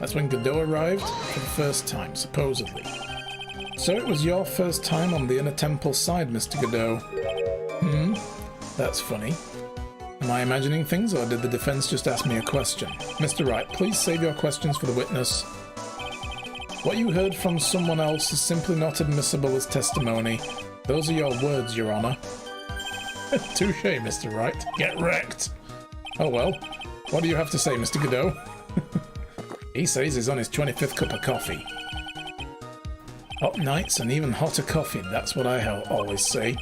That's when Godot arrived for the first time, supposedly. So it was your first time on the inner temple side, Mr. Godot. That's funny. Am I imagining things, or did the defense just ask me a question? Mr. Wright, please save your questions for the witness. What you heard from someone else is simply not admissible as testimony. Those are your words, Your Honor. Touché, Mr. Wright. Get wrecked. Oh well. What do you have to say, Mr. Godot? He says he's on his 25th cup of coffee. Hot nights and even hotter coffee, that's what I always say.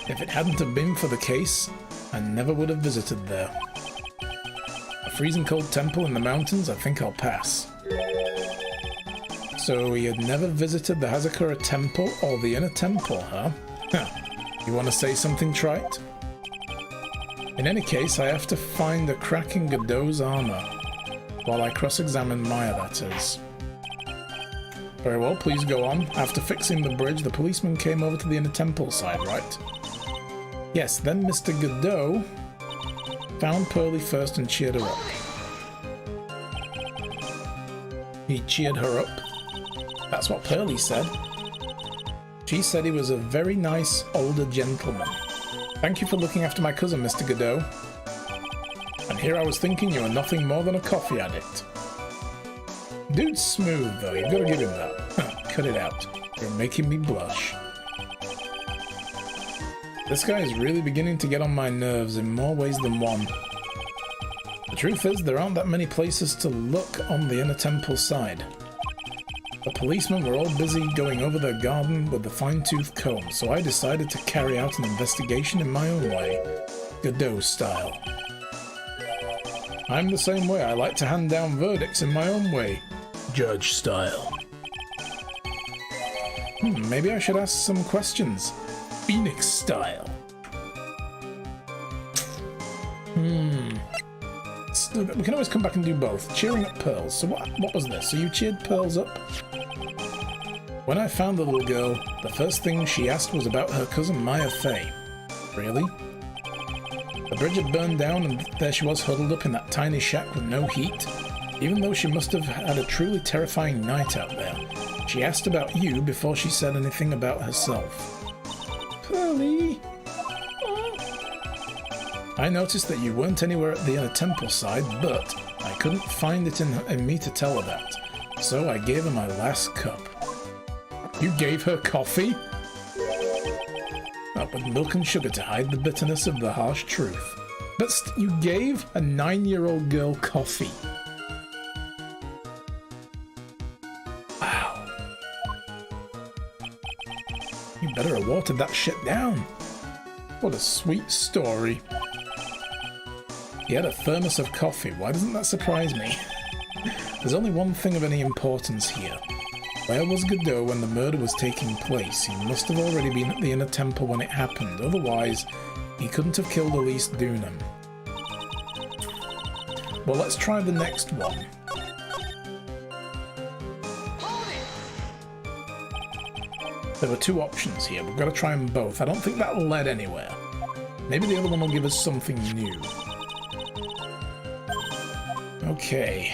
If it hadn't have been for the case, I never would have visited there. A freezing cold temple in the mountains, I think I'll pass. So he had never visited the Hazakura temple or the inner temple, huh? You want to say something, Trite? In any case, I have to find a crack in Godot's armor. While I cross-examine Maya, that is. Very well, please go on. After fixing the bridge, the policeman came over to the inner temple side, right? Yes, then Mr. Godot found Pearlie first and cheered her up. He cheered her up? That's what Pearlie said. She said he was a very nice older gentleman. Thank you for looking after my cousin, Mr. Godot. And here I was thinking you were nothing more than a coffee addict. Dude's smooth, though. You've got to give him that. Cut it out. You're making me blush. This guy is really beginning to get on my nerves in more ways than one. The truth is, there aren't that many places to look on the inner temple side. The policemen were all busy going over their garden with the fine-tooth comb, so I decided to carry out an investigation in my own way, Godot style. I'm the same way. I like to hand down verdicts in my own way, Judge style. Maybe I should ask some questions, Phoenix style. We can always come back and do both. Cheering up Pearls. So what was this? So you cheered Pearls up? When I found the little girl, the first thing she asked was about her cousin Maya Fey. Really? The bridge had burned down and there she was huddled up in that tiny shack with no heat. Even though she must have had a truly terrifying night out there, she asked about you before she said anything about herself. Pearlie? I noticed that you weren't anywhere at the inner temple side, but I couldn't find it in me to tell her that, so I gave her my last cup. You gave her coffee? Not with milk and sugar to hide the bitterness of the harsh truth. But you gave a 9-year-old girl coffee. Wow. You better have watered that shit down. What a sweet story. He had a thermos of coffee. Why doesn't that surprise me? There's only one thing of any importance here. Where was Godot when the murder was taking place? He must have already been at the inner temple when it happened. Otherwise, he couldn't have killed Elise Dunham. Well, let's try the next one. There were two options here. We've got to try them both. I don't think that led anywhere. Maybe the other one will give us something new. Okay.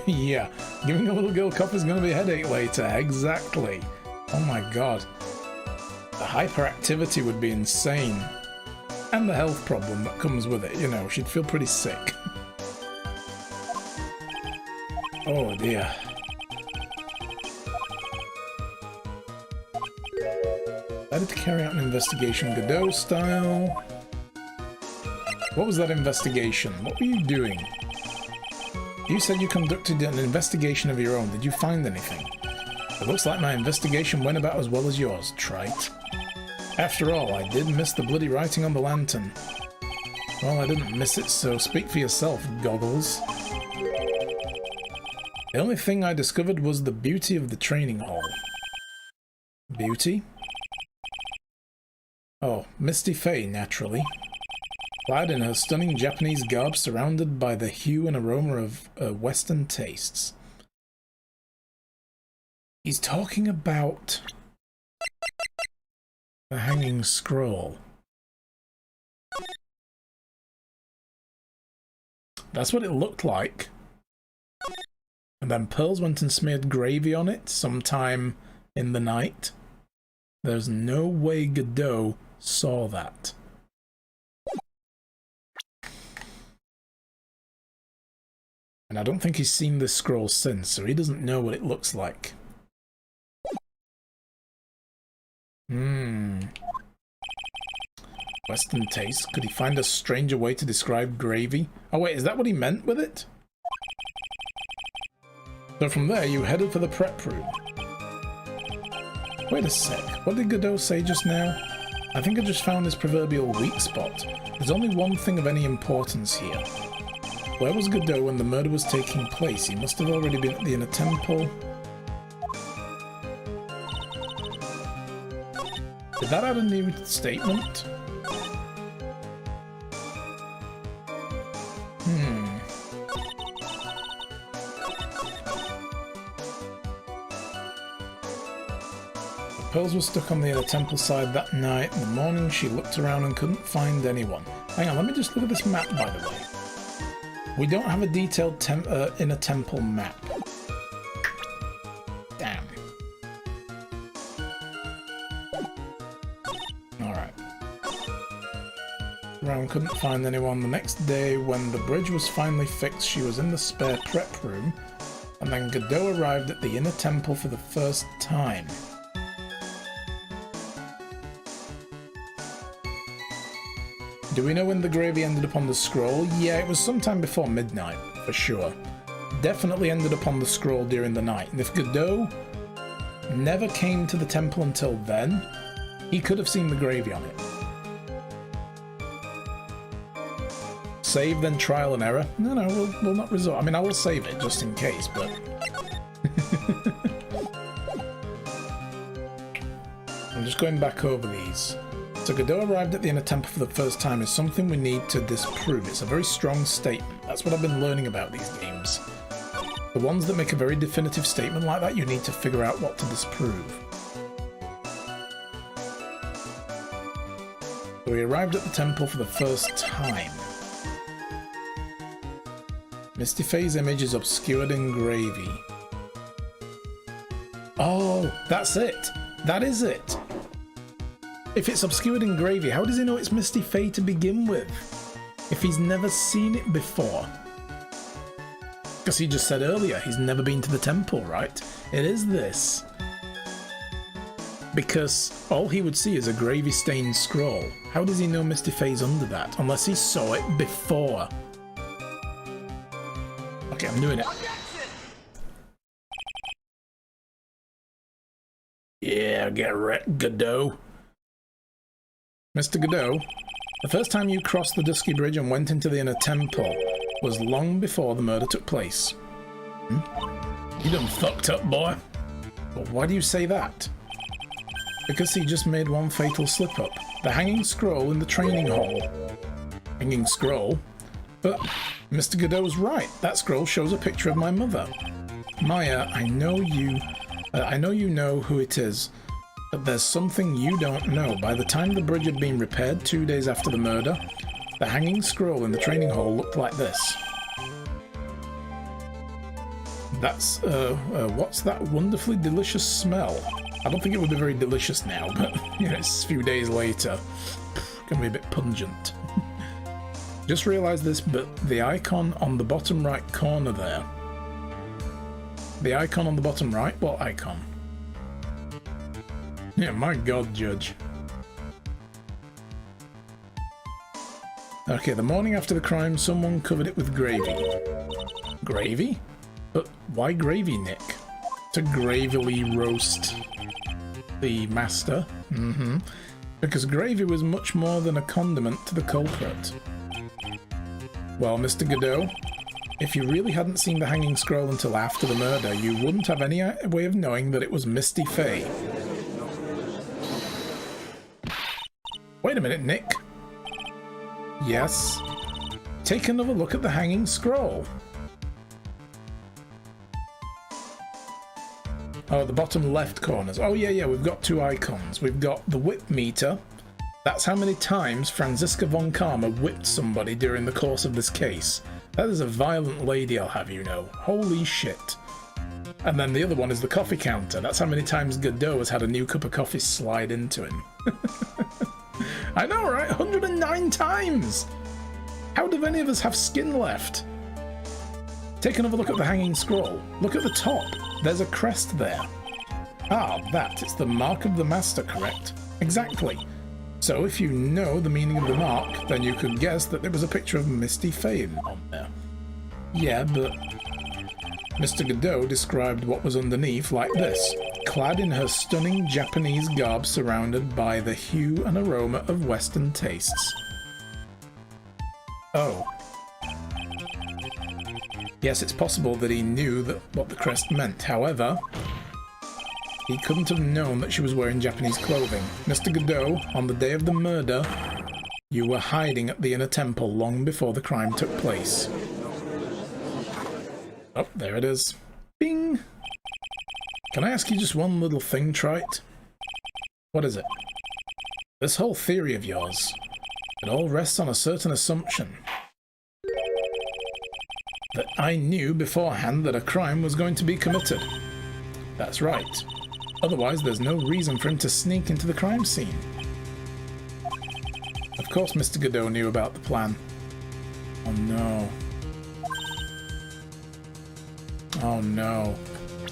Yeah, giving a little girl coffee is going to be a headache later. Exactly. Oh my god. The hyperactivity would be insane. And the health problem that comes with it, you know, she'd feel pretty sick. Oh dear. Decided to carry out an investigation Godot style. What was that investigation? What were you doing? You said you conducted an investigation of your own. Did you find anything? It looks like my investigation went about as well as yours, Trite. After all, I did miss the bloody writing on the lantern. Well, I didn't miss it, so speak for yourself, Goggles. The only thing I discovered was the beauty of the training hall. Beauty? Oh, Misty Fey, naturally. Clad in her stunning Japanese garb, surrounded by the hue and aroma of Western tastes. He's talking about the Hanging Scroll. That's what it looked like. And then Pearls went and smeared gravy on it sometime in the night. There's no way Godot saw that. And I don't think he's seen this scroll since, so he doesn't know what it looks like. Western taste. Could he find a stranger way to describe gravy? Oh wait, is that what he meant with it? So from there, you headed for the prep room. Wait a sec, what did Godot say just now? I think I just found his proverbial weak spot. There's only one thing of any importance here. Where was Godot when the murder was taking place? He must have already been at the inner temple. Did that add a new statement? Pearls was stuck on the inner temple side that night. In the morning, she looked around and couldn't find anyone. Hang on, let me just look at this map, by the way. We don't have a detailed inner temple map. Damn. Alright. Around, couldn't find anyone. The next day, when the bridge was finally fixed, she was in the spare prep room, and then Godot arrived at the inner temple for the first time. Do we know when the gravy ended up on the scroll? Yeah, it was sometime before midnight, for sure. Definitely ended up on the scroll during the night. And if Godot never came to the temple until then, he could have seen the gravy on it. Save, then trial and error? No, we'll not resort. I mean, I will save it just in case, but... I'm just going back over these. So Godot arrived at the inner temple for the first time is something we need to disprove. It's a very strong statement. That's what I've been learning about these games. The ones that make a very definitive statement like that, you need to figure out what to disprove. So we arrived at the temple for the first time. Misty Faye's image is obscured in gravy. Oh, that's it. That is it. If it's obscured in gravy, how does he know it's Misty Faye to begin with? If he's never seen it before? Because he just said earlier, he's never been to the temple, right? It is this. Because all he would see is a gravy-stained scroll. How does he know Misty Faye's under that? Unless he saw it before. Okay, I'm doing it. Yeah, get wrecked, Godot. Mr. Godot, the first time you crossed the Dusky Bridge and went into the inner temple was long before the murder took place. You done fucked up, boy. But why do you say that? Because he just made one fatal slip-up. The hanging scroll in the training hall. Hanging scroll? But Mr. Godot's right. That scroll shows a picture of my mother. Maya, I know you know who it is. But there's something you don't know. By the time the bridge had been repaired 2 days after the murder, the hanging scroll in the training hall looked like this. That's, what's that wonderfully delicious smell? I don't think it would be very delicious now, but, you know, it's a few days later. Gonna be a bit pungent. Just realised this, but the icon on the bottom right corner there. The icon on the bottom right? What icon? Yeah, my god, Judge. Okay, the morning after the crime, someone covered it with gravy. Gravy? But why gravy, Nick? To gravily roast the master? Because gravy was much more than a condiment to the culprit. Well, Mr. Godot, if you really hadn't seen the hanging scroll until after the murder, you wouldn't have any way of knowing that it was Misty Faye. Wait a minute, Nick. Yes? Take another look at the hanging scroll. Oh, the bottom left corners. Oh, yeah, we've got two icons. We've got the whip meter. That's how many times Franziska von Karma whipped somebody during the course of this case. That is a violent lady, I'll have you know. Holy shit. And then the other one is the coffee counter. That's how many times Godot has had a new cup of coffee slide into him. I know, right? 109 times! How do any of us have skin left? Take another look at the hanging scroll. Look at the top. There's a crest there. Ah, that. It's the mark of the master, correct? Exactly. So if you know the meaning of the mark, then you could guess that there was a picture of Misty Faye on there. Yeah, but Mr. Godot described what was underneath like this. Clad in her stunning Japanese garb surrounded by the hue and aroma of Western tastes. Oh. Yes, it's possible that he knew what the crest meant. However, he couldn't have known that she was wearing Japanese clothing. Mr. Godot, on the day of the murder, you were hiding at the inner temple long before the crime took place. Oh, there it is. Bing! Can I ask you just one little thing, Trite? What is it? This whole theory of yours, it all rests on a certain assumption. That I knew beforehand that a crime was going to be committed. That's right. Otherwise, there's no reason for him to sneak into the crime scene. Of course Mr. Godot knew about the plan. Oh no. Oh no.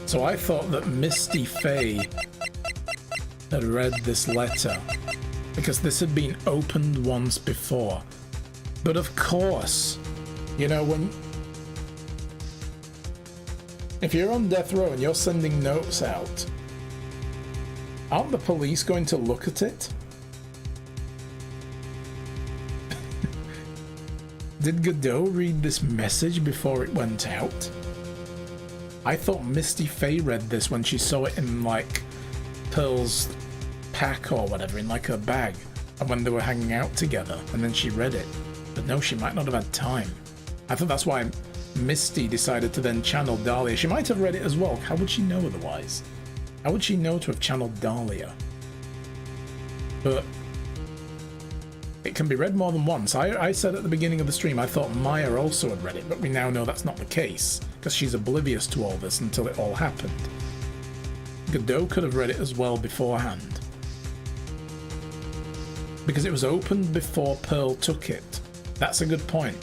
So I thought that Misty Faye had read this letter, because this had been opened once before. But of course, you know, if you're on death row and you're sending notes out, aren't the police going to look at it? Did Godot read this message before it went out? I thought Misty Faye read this when she saw it in, like, Pearl's pack or whatever, in, like, her bag, and when they were hanging out together, and then she read it. But no, she might not have had time. I thought that's why Misty decided to then channel Dahlia. She might have read it as well. How would she know otherwise? How would she know to have channeled Dahlia? But it can be read more than once. I said at the beginning of the stream I thought Maya also had read it, but we now know that's not the case, because she's oblivious to all this until it all happened. Godot could have read it as well beforehand, because it was opened before Pearl took it. That's a good point.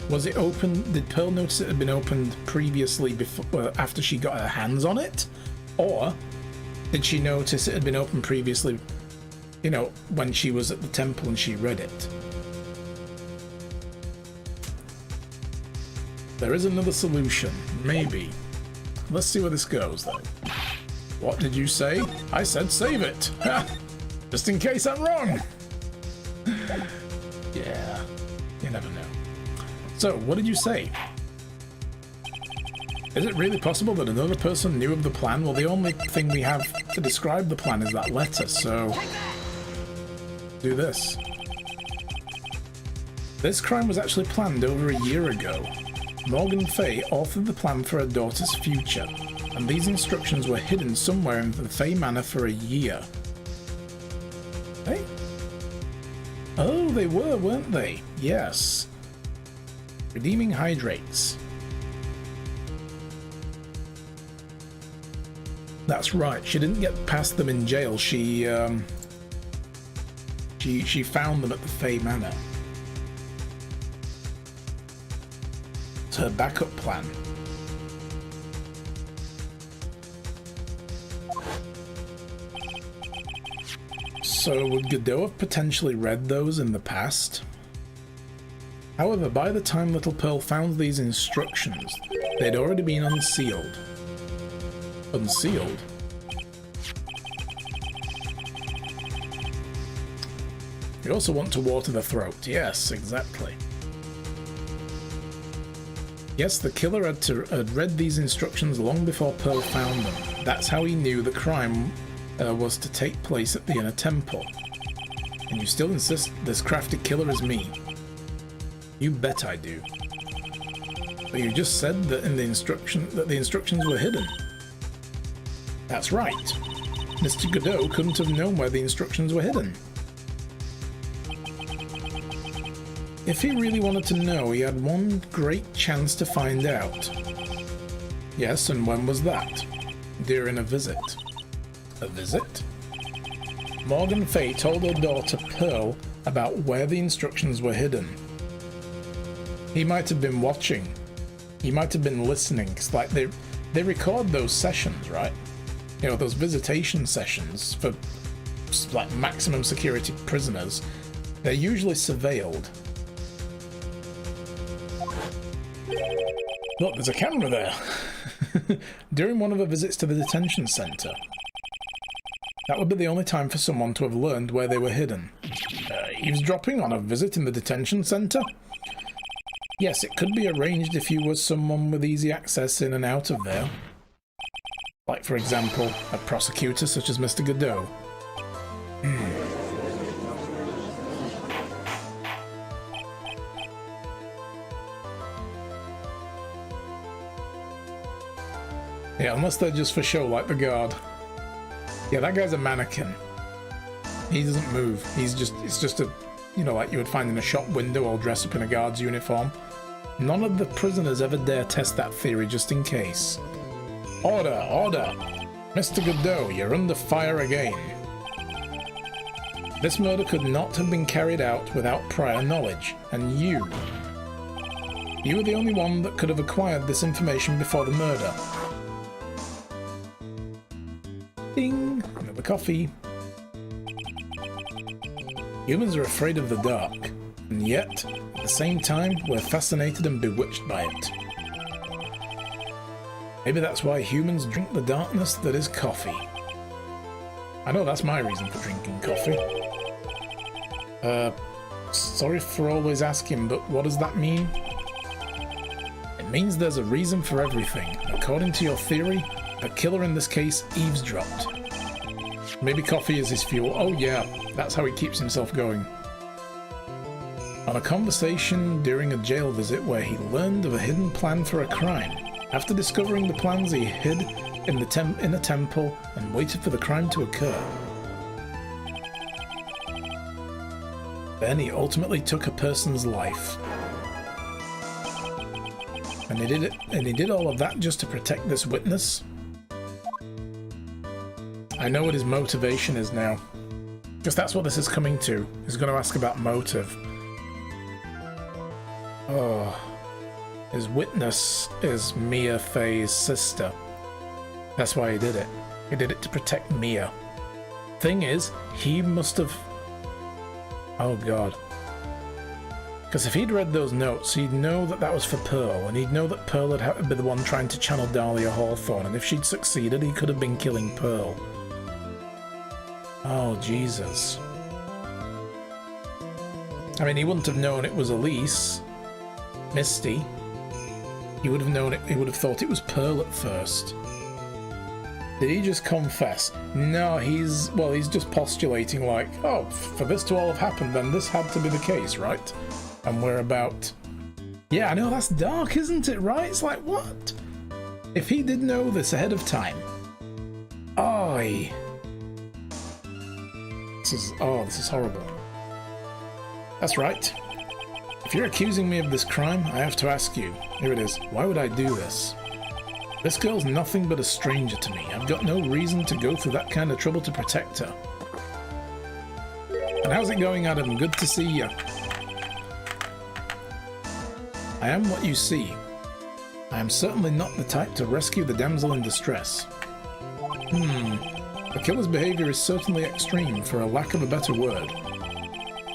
Was it open? Did Pearl notice it had been opened previously, before, after she got her hands on it? Or did she notice it had been opened previously, you know, when she was at the temple and she read it? There is another solution, maybe. Let's see where this goes, though. What did you say? I said save it! Just in case I'm wrong! Yeah, you never know. So, what did you say? Is it really possible that another person knew of the plan? Well, the only thing we have to describe the plan is that letter, so do this. This crime was actually planned over a year ago. Morgan Faye authored the plan for her daughter's future, and these instructions were hidden somewhere in the Faye Manor for a year. Hey? Oh, they were, weren't they? Yes. Redeeming hydrates. That's right, she didn't get past them in jail, she found them at the Faye Manor. It's her backup plan. So would Godot have potentially read those in the past? However, by the time Little Pearl found these instructions, they'd already been unsealed. Unsealed? You also want to water the throat. Yes, exactly. Yes, the killer had read these instructions long before Pearl found them. That's how he knew the crime was to take place at the inner temple. And you still insist this crafty killer is me? You bet I do. But you just said that in the instructions were hidden. That's right. Mr. Godot couldn't have known where the instructions were hidden. If he really wanted to know, he had one great chance to find out. Yes, and when was that? During a visit. A visit? Morgan Fay told her daughter Pearl about where the instructions were hidden. He might have been watching. He might have been listening. It's like they record those sessions, right? You know, those visitation sessions for like maximum security prisoners. They're usually surveilled. Look, there's a camera there. During one of her visits to the detention center. That would be the only time for someone to have learned where they were hidden. Eavesdropping on a visit in the detention center? Yes, it could be arranged if you were someone with easy access in and out of there. Like, for example, a prosecutor such as Mr. Godot. Yeah, unless they're just for show, like the guard. Yeah, that guy's a mannequin. He doesn't move. It's just a, you know, like you would find in a shop window all dressed up in a guard's uniform. None of the prisoners ever dare test that theory just in case. Order, order! Mr. Godot, you're under fire again. This murder could not have been carried out without prior knowledge, and you were the only one that could have acquired this information before the murder. Ding! Another coffee. Humans are afraid of the dark, and yet, at the same time, we're fascinated and bewitched by it. Maybe that's why humans drink the darkness that is coffee. I know that's my reason for drinking coffee. Sorry for always asking, but what does that mean? It means there's a reason for everything. According to your theory, the killer in this case eavesdropped. Maybe coffee is his fuel. Oh yeah, that's how he keeps himself going. On a conversation during a jail visit where he learned of a hidden plan for a crime. After discovering the plans, he hid in a temple and waited for the crime to occur. Then he ultimately took a person's life. And he did all of that just to protect this witness? I know what his motivation is now. Because that's what this is coming to. He's going to ask about motive. Oh. His witness is Mia Fey's sister. That's why he did it. He did it to protect Mia. Thing is, he must have... Oh god. Because if he'd read those notes, he'd know that that was for Pearl, and he'd know that Pearl would have to be the one trying to channel Dahlia Hawthorne, and if she'd succeeded, he could have been killing Pearl. Oh, Jesus. I mean, he wouldn't have known it was Elise. Misty. He would have known it. He would have thought it was Pearl at first. Did he just confess? No, he's just postulating like, oh, for this to all have happened, then this had to be the case, right? And we're about... Yeah, I know, that's dark, isn't it, right? It's like, what? If he did know this ahead of time... Oy. This is horrible. That's right. If you're accusing me of this crime, I have to ask you. Here it is. Why would I do this? This girl's nothing but a stranger to me. I've got no reason to go through that kind of trouble to protect her. And how's it going, Adam? Good to see you. I am what you see. I am certainly not the type to rescue the damsel in distress. The killer's behavior is certainly extreme, for a lack of a better word.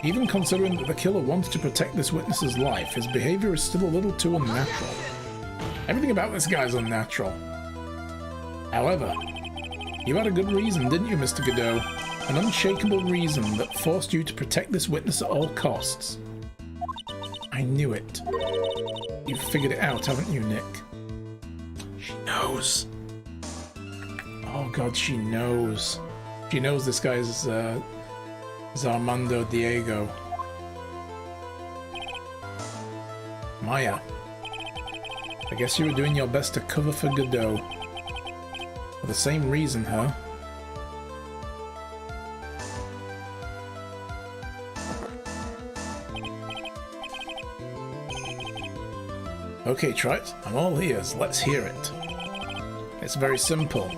Even considering that the killer wanted to protect this witness's life, his behavior is still a little too unnatural. Everything about this guy is unnatural. However, you had a good reason, didn't you, Mr. Godot? An unshakable reason that forced you to protect this witness at all costs. I knew it. You've figured it out, haven't you, Nick? She knows. Oh god, she knows. She knows this guy is Armando Diego. Maya. I guess you were doing your best to cover for Godot. For the same reason, huh? Okay, Trite, I'm all ears. Let's hear it. It's very simple.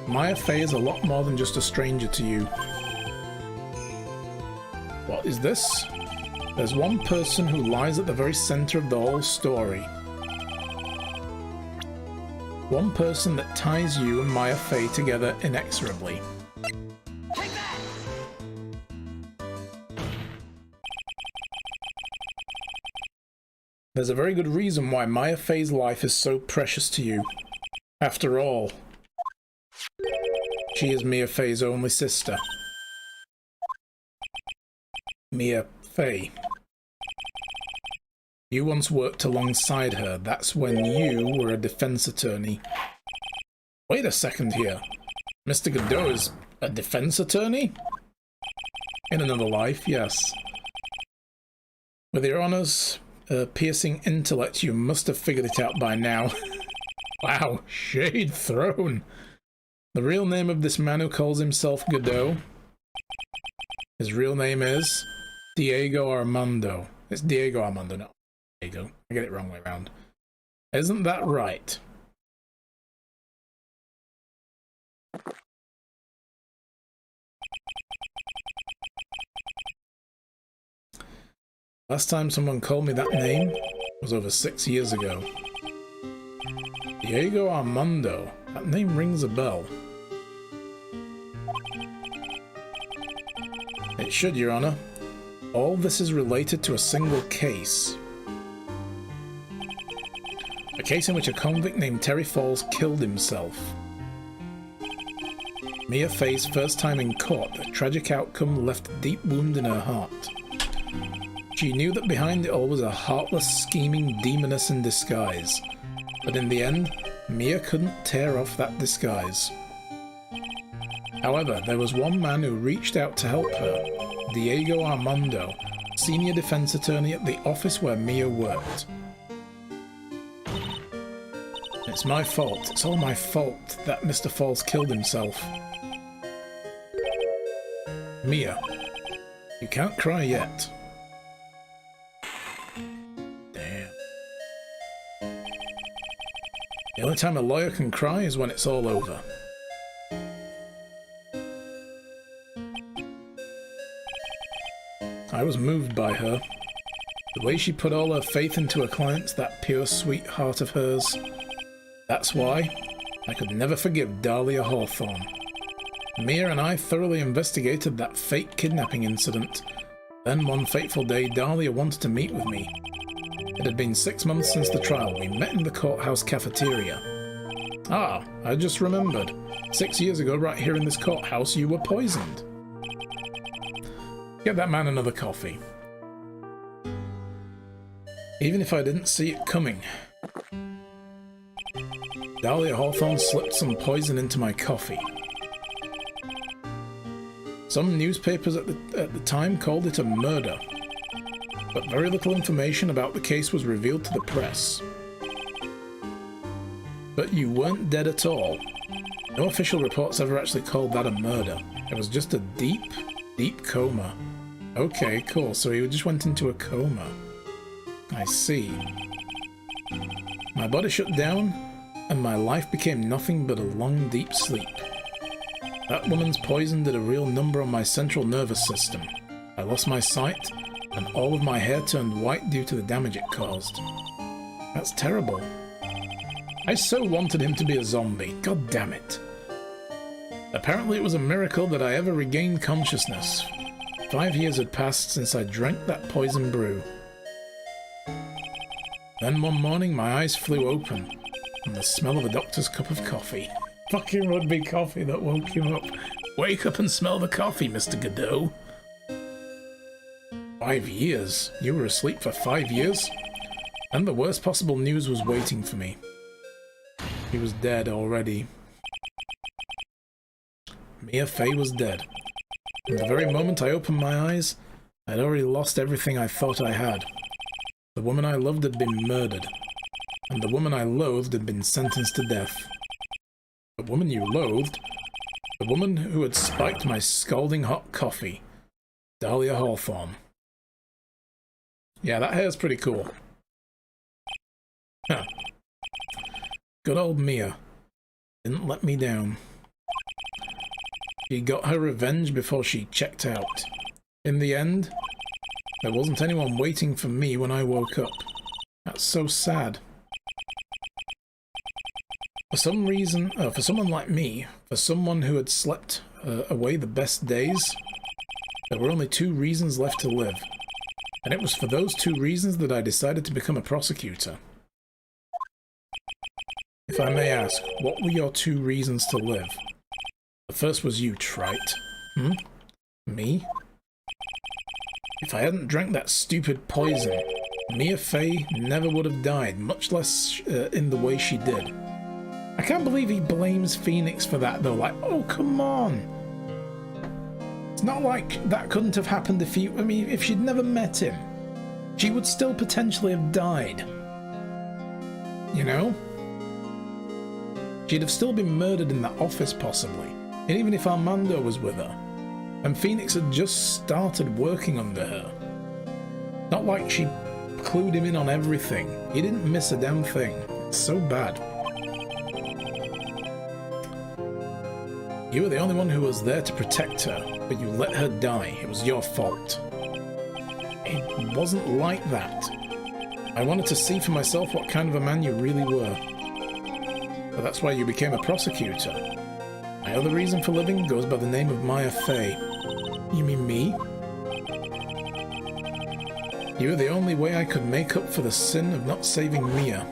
Maya Fey is a lot more than just a stranger to you. What is this? There's one person who lies at the very center of the whole story. One person that ties you and Maya Fey together inexorably. Take that! There's a very good reason why Maya Fey's life is so precious to you. After all, she is Mia Fey's only sister. Mia Fey. You once worked alongside her. That's when you were a defense attorney. Wait a second here. Mr. Godot is a defense attorney? In another life, yes. With your honor's piercing intellect, you must have figured it out by now. Wow, shade thrown. The real name of this man who calls himself Godot, his real name is Diego Armando. It's Diego Armando, not Diego. I get it wrong way around. Isn't that right? Last time someone called me that name was over 6 years ago. Diego Armando. That name rings a bell. It should, Your Honor. All this is related to a single case. A case in which a convict named Terry Falls killed himself. Mia Fey's first time in court, the tragic outcome left a deep wound in her heart. She knew that behind it all was a heartless, scheming demoness in disguise. But in the end, Mia couldn't tear off that disguise. However, there was one man who reached out to help her. Diego Armando, senior defense attorney at the office where Mia worked. It's my fault. It's all my fault that Mr. Falls killed himself. Mia, you can't cry yet. Damn. The only time a lawyer can cry is when it's all over. I was moved by her. The way she put all her faith into her clients, that pure sweet heart of hers. That's why I could never forgive Dahlia Hawthorne. Mia and I thoroughly investigated that fake kidnapping incident. Then one fateful day, Dahlia wanted to meet with me. It had been 6 months since the trial. We met in the courthouse cafeteria. Ah, I just remembered. 6 years ago, right here in this courthouse, you were poisoned. Get that man another coffee. Even if I didn't see it coming. Dahlia Hawthorne slipped some poison into my coffee. Some newspapers at the time called it a murder, but very little information about the case was revealed to the press. But you weren't dead at all. No official reports ever actually called that a murder. It was just a deep, deep coma. Okay, cool, so he just went into a coma. I see. My body shut down, and my life became nothing but a long, deep sleep. That woman's poison did a real number on my central nervous system. I lost my sight, and all of my hair turned white due to the damage it caused. That's terrible. I so wanted him to be a zombie, god damn it. Apparently it was a miracle that I ever regained consciousness. 5 years had passed since I drank that poison brew. Then one morning my eyes flew open, and the smell of a doctor's cup of coffee. Fucking would be coffee that woke him up. Wake up and smell the coffee, Mr. Godot. 5 years? You were asleep for 5 years? And the worst possible news was waiting for me. He was dead already. Mia Fey was dead. From the very moment I opened my eyes, I'd already lost everything I thought I had. The woman I loved had been murdered, and the woman I loathed had been sentenced to death. The woman you loathed? The woman who had spiked my scalding hot coffee. Dahlia Hawthorne. Yeah, that hair's pretty cool. Huh. Good old Mia. Didn't let me down. She got her revenge before she checked out. In the end, there wasn't anyone waiting for me when I woke up. That's so sad. For some reason, for someone like me, for someone who had slept away the best days, there were only 2 reasons left to live. And it was for those 2 reasons that I decided to become a prosecutor. If I may ask, what were your 2 reasons to live? The first was you, Trite. Me? If I hadn't drank that stupid poison, Mia Fey never would have died, much less in the way she did. I can't believe he blames Phoenix for that though, like, oh come on! It's not like that couldn't have happened if if she'd never met him. She would still potentially have died. You know? She'd have still been murdered in that office possibly, and even if Armando was with her, and Phoenix had just started working under her. Not like she clued him in on everything. He didn't miss a damn thing. It's so bad. You were the only one who was there to protect her, but you let her die. It was your fault. It wasn't like that. I wanted to see for myself what kind of a man you really were. But that's why you became a prosecutor. My other reason for living goes by the name of Maya Fey. You mean me? You were the only way I could make up for the sin of not saving Mia.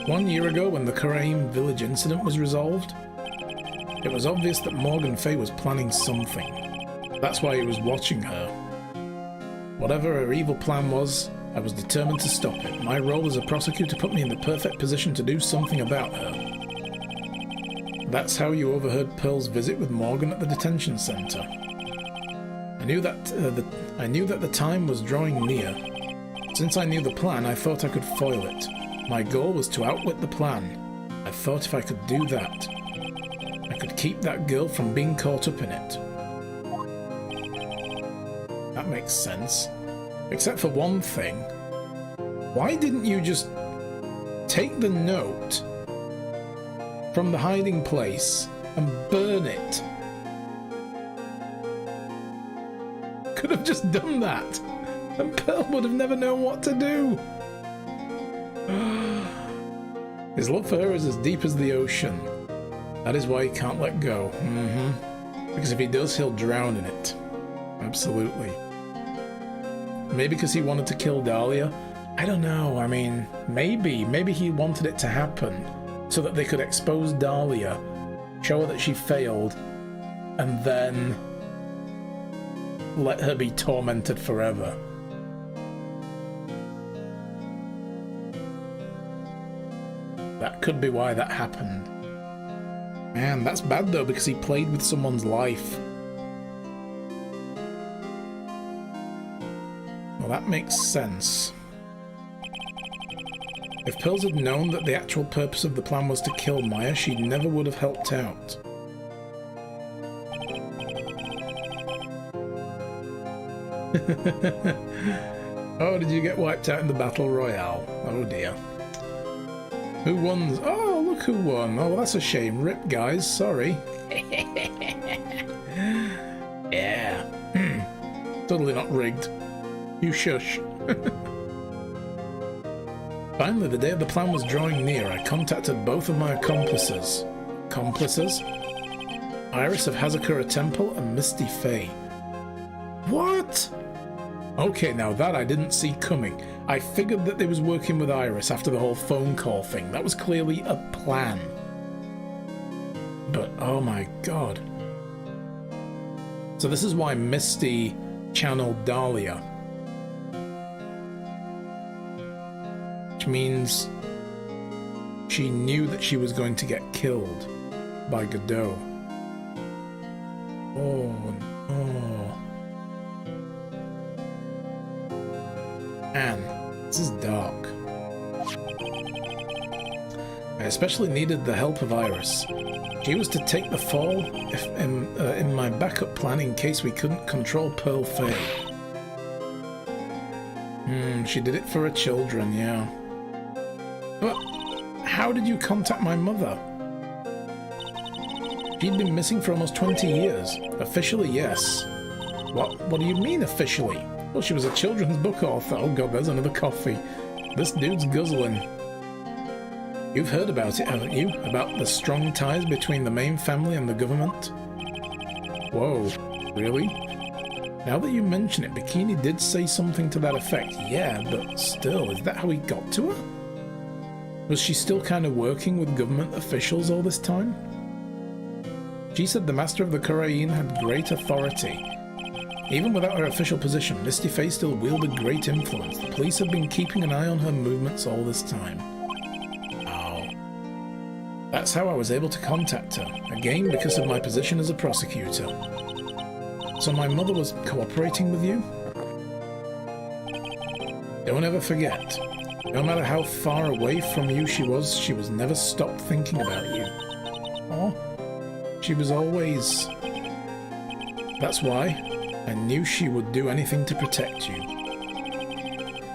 1 year ago, when the Karaim village incident was resolved, it was obvious that Morgan Fey was planning something. That's why he was watching her. Whatever her evil plan was, I was determined to stop it. My role as a prosecutor put me in the perfect position to do something about her. That's how you overheard Pearl's visit with Morgan at the detention center. I knew that the time was drawing near. Since I knew the plan, I thought I could foil it. My goal was to outwit the plan. I thought if I could do that, I could keep that girl from being caught up in it. That makes sense. Except for one thing. Why didn't you just take the note from the hiding place and burn it? Could have just done that, and Pearl would have never known what to do. His love for her is as deep as the ocean. That is why he can't let go. Because if he does, he'll drown in it. Absolutely. Maybe because he wanted to kill Dahlia? I don't know. I mean, maybe he wanted it to happen so that they could expose Dahlia, show her that she failed, and then let her be tormented forever. That could be why that happened. Man, that's bad though, because he played with someone's life. Well, that makes sense. If Pearls had known that the actual purpose of the plan was to kill Maya, she never would have helped out. Oh, did you get wiped out in the Battle Royale? Oh dear. Who won? Oh, look who won. Oh, well, that's a shame. Rip, guys. Sorry. Yeah. Totally not rigged. You shush. Finally, the day of the plan was drawing near. I contacted both of my accomplices. Accomplices? Iris of Hazakura Temple and Misty Fey. What? Okay, now that I didn't see coming. I figured that they was working with Iris after the whole phone call thing. That was clearly a plan. But, oh my god. So this is why Misty channeled Dahlia. Which means she knew that she was going to get killed by Godot. Oh no. Man, this is dark. I especially needed the help of Iris. She was to take the fall in my backup plan in case we couldn't control Pearl Fey. She did it for her children, yeah. But how did you contact my mother? She'd been missing for almost 20 years. Officially, yes. What do you mean, officially? Well, she was a children's book author. Oh god, there's another coffee. This dude's guzzling. You've heard about it, haven't you? About the strong ties between the main family and the government? Whoa, really? Now that you mention it, Bikini did say something to that effect. Yeah, but still, is that how he got to her? Was she still kind of working with government officials all this time? She said the Master of the Kurain had great authority. Even without her official position, Misty Face still wielded great influence. The police have been keeping an eye on her movements all this time. Oh. That's how I was able to contact her, again because of my position as a prosecutor. So my mother was cooperating with you? Don't ever forget, no matter how far away from you she was never stopped thinking about you. Oh, she was always... That's why I knew she would do anything to protect you.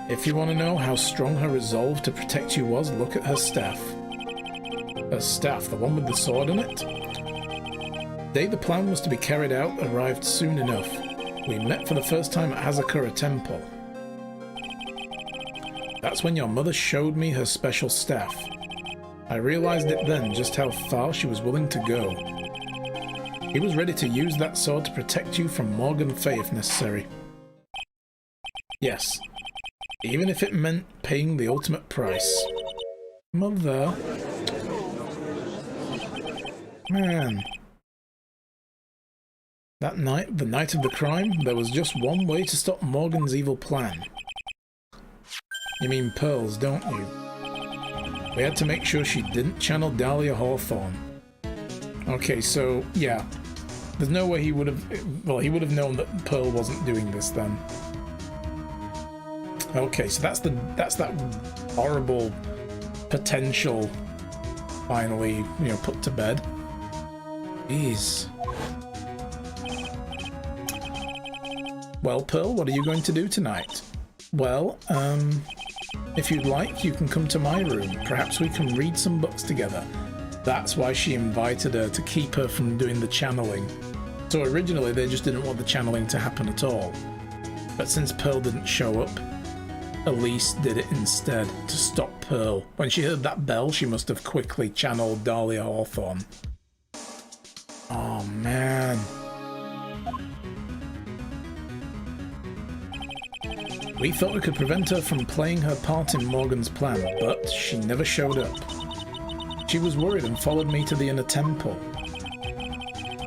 If you want to know how strong her resolve to protect you was, look at her staff. Her staff, the one with the sword in it? The day the plan was to be carried out arrived soon enough. We met for the first time at Hazakura Temple. That's when your mother showed me her special staff. I realized it then just how far she was willing to go. He was ready to use that sword to protect you from Morgan Fay if necessary. Yes, even if it meant paying the ultimate price. Mother... Man... That night, the night of the crime, there was just one way to stop Morgan's evil plan. You mean Pearls, don't you? We had to make sure she didn't channel Dahlia Hawthorne. Okay, so, yeah. There's no way he would have... Well, he would have known that Pearl wasn't doing this then. Okay, so that's that horrible potential finally, you know, put to bed. Jeez. Well, Pearl, what are you going to do tonight? Well, if you'd like, you can come to my room. Perhaps we can read some books together. That's why she invited her, to keep her from doing the channeling. So originally they just didn't want the channeling to happen at all. But since Pearl didn't show up, Elise did it instead, to stop Pearl. When she heard that bell, she must have quickly channeled Dahlia Hawthorne. Oh, man. We thought we could prevent her from playing her part in Morgan's plan, but she never showed up. She was worried and followed me to the inner temple.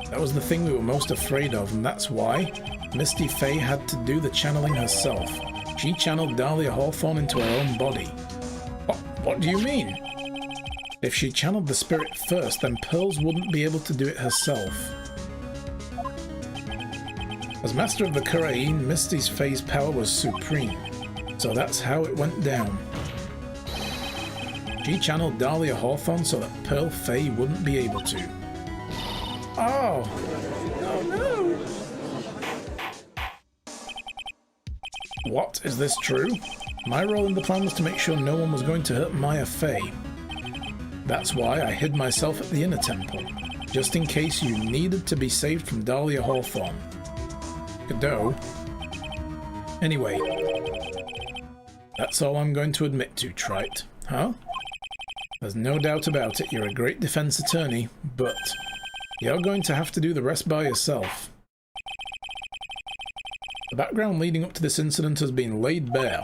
That was the thing we were most afraid of, and that's why Misty Fay had to do the channeling herself. She channeled Dahlia Hawthorne into her own body. What do you mean? If she channeled the spirit first, then Pearls wouldn't be able to do it herself. As Master of the Kurain, Misty Fay's power was supreme, so that's how it went down. She channeled Dahlia Hawthorne so that Pearl Fay wouldn't be able to. Oh! Oh no! What? Is this true? My role in the plan was to make sure no one was going to hurt Maya Fay. That's why I hid myself at the inner temple, just in case you needed to be saved from Dahlia Hawthorne. Godot. Anyway, that's all I'm going to admit to, Wright. Huh? There's no doubt about it, you're a great defense attorney, but you're going to have to do the rest by yourself. The background leading up to this incident has been laid bare.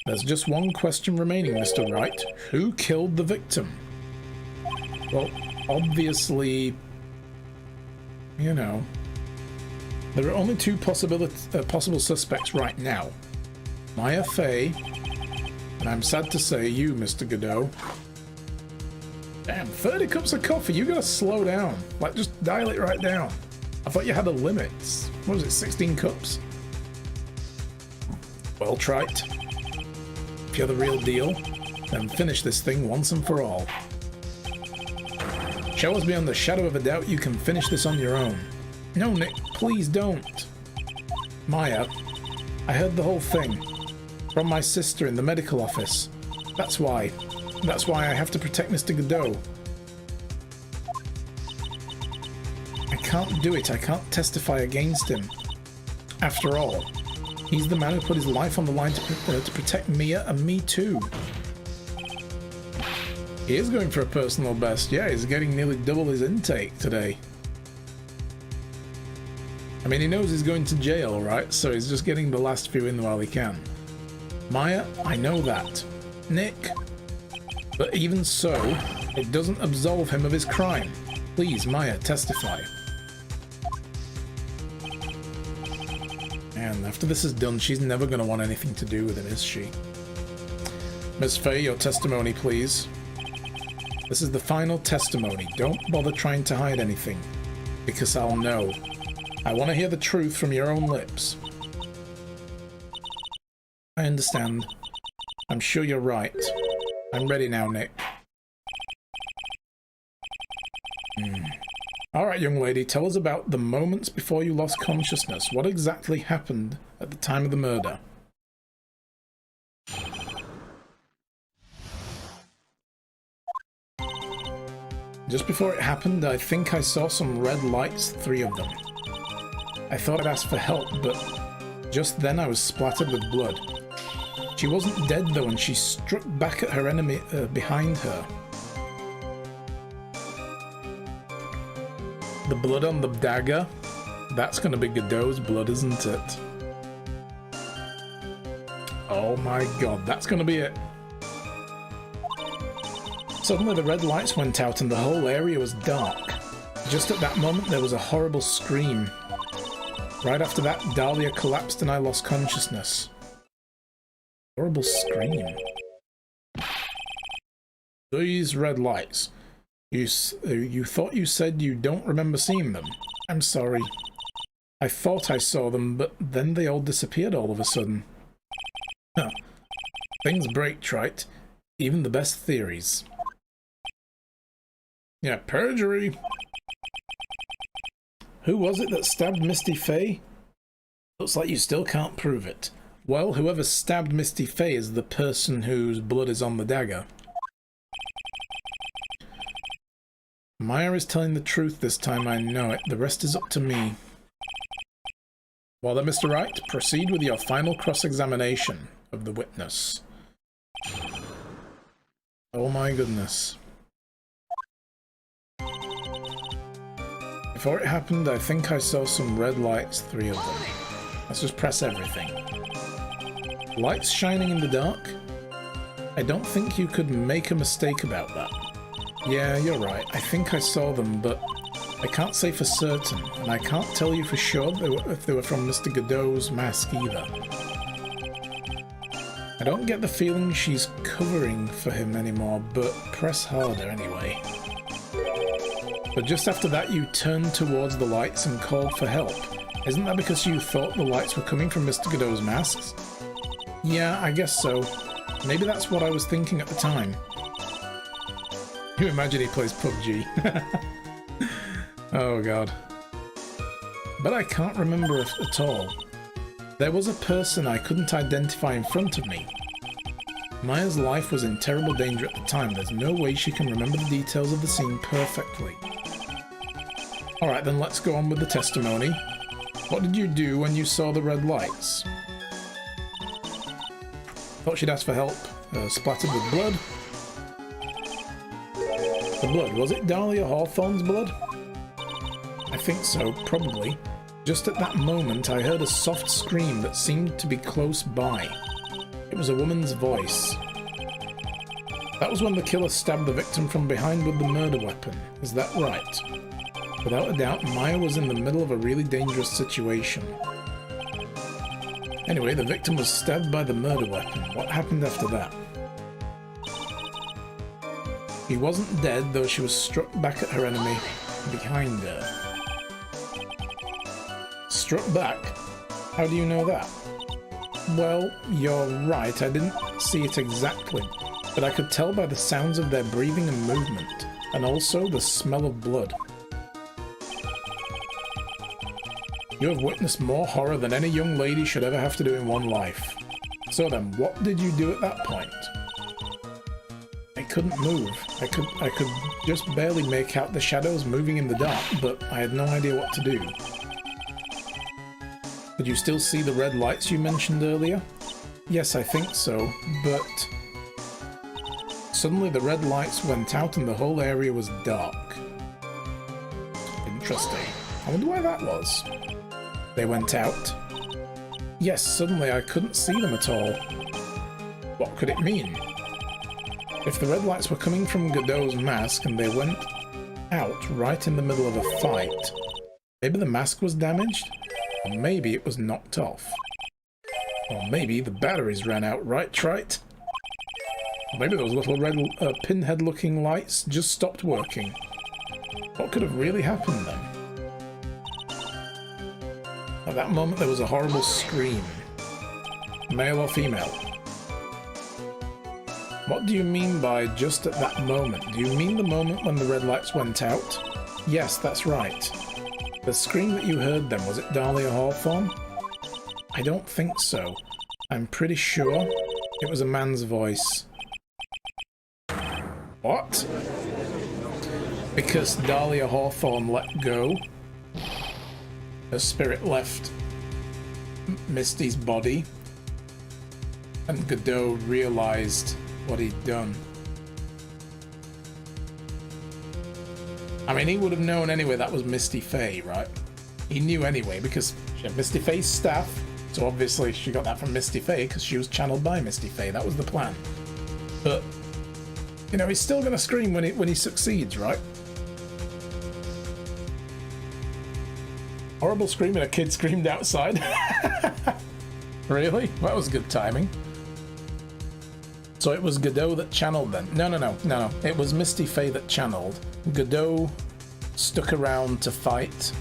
There's just one question remaining, Mr. Wright. Who killed the victim? Well, obviously, you know, there are only two possible suspects right now. Maya Fay, and I'm sad to say you, Mr. Godot. Damn, 30 cups of coffee, you gotta slow down. Like, just dial it right down. I thought you had a limit. What was it, 16 cups? Well, Trite, if you're the real deal, then finish this thing once and for all. Show us beyond the shadow of a doubt you can finish this on your own. No, Nick, please don't. Maya, I heard the whole thing. From my sister in the medical office. That's why. That's why I have to protect Mr. Godot. I can't do it. I can't testify against him. After all, he's the man who put his life on the line to protect Mia and me too. He is going for a personal best. Yeah, he's getting nearly double his intake today. I mean, he knows he's going to jail, right? So he's just getting the last few in while he can. Maya, I know that. Nick. But even so, it doesn't absolve him of his crime. Please, Maya, testify. And after this is done, she's never going to want anything to do with him, is she? Miss Faye, your testimony, please. This is the final testimony. Don't bother trying to hide anything, because I'll know. I want to hear the truth from your own lips. I understand. I'm sure you're right. I'm ready now, Nick. Alright, young lady, tell us about the moments before you lost consciousness. What exactly happened at the time of the murder? Just before it happened, I think I saw some red lights, 3 of them. I thought I'd ask for help, but just then I was splattered with blood. She wasn't dead though, and she struck back at her enemy behind her. The blood on the dagger? That's gonna be Godot's blood, isn't it? Oh my god, that's gonna be it. Suddenly the red lights went out and the whole area was dark. Just at that moment there was a horrible scream. Right after that, Dahlia collapsed and I lost consciousness. Horrible scream. These red lights. You thought you said you don't remember seeing them. I'm sorry. I thought I saw them, but then they all disappeared all of a sudden. Huh. Things break, Wright. Even the best theories. Yeah, perjury. Who was it that stabbed Misty Faye? Looks like you still can't prove it. Well, whoever stabbed Misty Faye is the person whose blood is on the dagger. Maya is telling the truth this time, I know it. The rest is up to me. Well then, Mr. Wright, proceed with your final cross-examination of the witness. Oh my goodness. Before it happened, I think I saw some red lights, 3 of them. Let's just press everything. Lights shining in the dark? I don't think you could make a mistake about that. Yeah, you're right. I think I saw them, but I can't say for certain, and I can't tell you for sure if they were from Mr. Godot's mask either. I don't get the feeling she's covering for him anymore, but press harder anyway. But just after that you turned towards the lights and called for help. Isn't that because you thought the lights were coming from Mr. Godot's masks? Yeah, I guess so. Maybe that's what I was thinking at the time. You imagine he plays PUBG. Oh god. But I can't remember at all. There was a person I couldn't identify in front of me. Maya's life was in terrible danger at the time. There's no way she can remember the details of the scene perfectly. Alright then, let's go on with the testimony. What did you do when you saw the red lights? Thought she'd ask for help. Splattered with blood. The blood, was it Dahlia Hawthorne's blood? I think so, probably. Just at that moment I heard a soft scream that seemed to be close by. It was a woman's voice. That was when the killer stabbed the victim from behind with the murder weapon. Is that right? Without a doubt, Maya was in the middle of a really dangerous situation. Anyway, the victim was stabbed by the murder weapon. What happened after that? He wasn't dead, though she was struck back at her enemy behind her. Struck back? How do you know that? Well, you're right, I didn't see it exactly, but I could tell by the sounds of their breathing and movement, and also the smell of blood. You have witnessed more horror than any young lady should ever have to do in one life. So then, what did you do at that point? I couldn't move. I could just barely make out the shadows moving in the dark, but I had no idea what to do. Could you still see the red lights you mentioned earlier? Yes, I think so, but suddenly the red lights went out and the whole area was dark. Interesting. I wonder why that was. They went out? Yes, suddenly I couldn't see them at all. What could it mean? If the red lights were coming from Godot's mask and they went out right in the middle of a fight, maybe the mask was damaged? Or maybe it was knocked off. Or maybe the batteries ran out, right, Trite? Or maybe those little red pinhead-looking lights just stopped working. What could have really happened then? At that moment there was a horrible scream. Male or female? What do you mean by just at that moment? Do you mean the moment when the red lights went out? Yes, that's right. The scream that you heard then, was it Dahlia Hawthorne? I don't think so. I'm pretty sure it was a man's voice. What? Because Dahlia Hawthorne let go, her spirit left Misty's body, and Godot realized what he'd done. I mean, he would have known anyway that was Misty Faye, right? He knew anyway because she had Misty Faye's staff, so obviously she got that from Misty Faye because she was channeled by Misty Faye. That was the plan. But, you know, he's still going to scream when he succeeds, right? Horrible screaming, a kid screamed outside. Really? That was good timing. So it was Godot that channeled then? No. It was Misty Faye that channeled. Godot stuck around to fight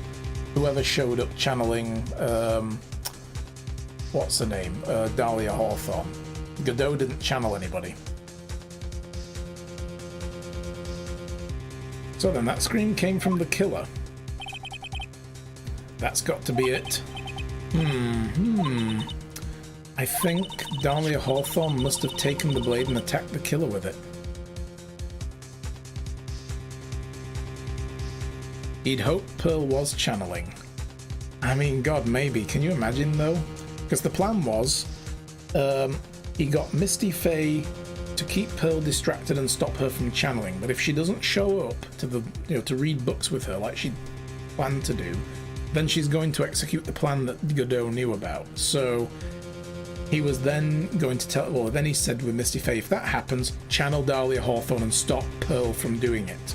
whoever showed up channeling, what's her name? Dahlia Hawthorne. Godot didn't channel anybody. So then that scream came from the killer. That's got to be it. I think Dahlia Hawthorne must have taken the blade and attacked the killer with it. He'd hoped Pearl was channeling. I mean, God, maybe. Can you imagine, though? Because the plan was, he got Misty Faye to keep Pearl distracted and stop her from channeling. But if she doesn't show up to the, to read books with her like she planned to do, then she's going to execute the plan that Godot knew about. So he was then going to tell, well, then he said with Misty Faye, if that happens, channel Dahlia Hawthorne and stop Pearl from doing it.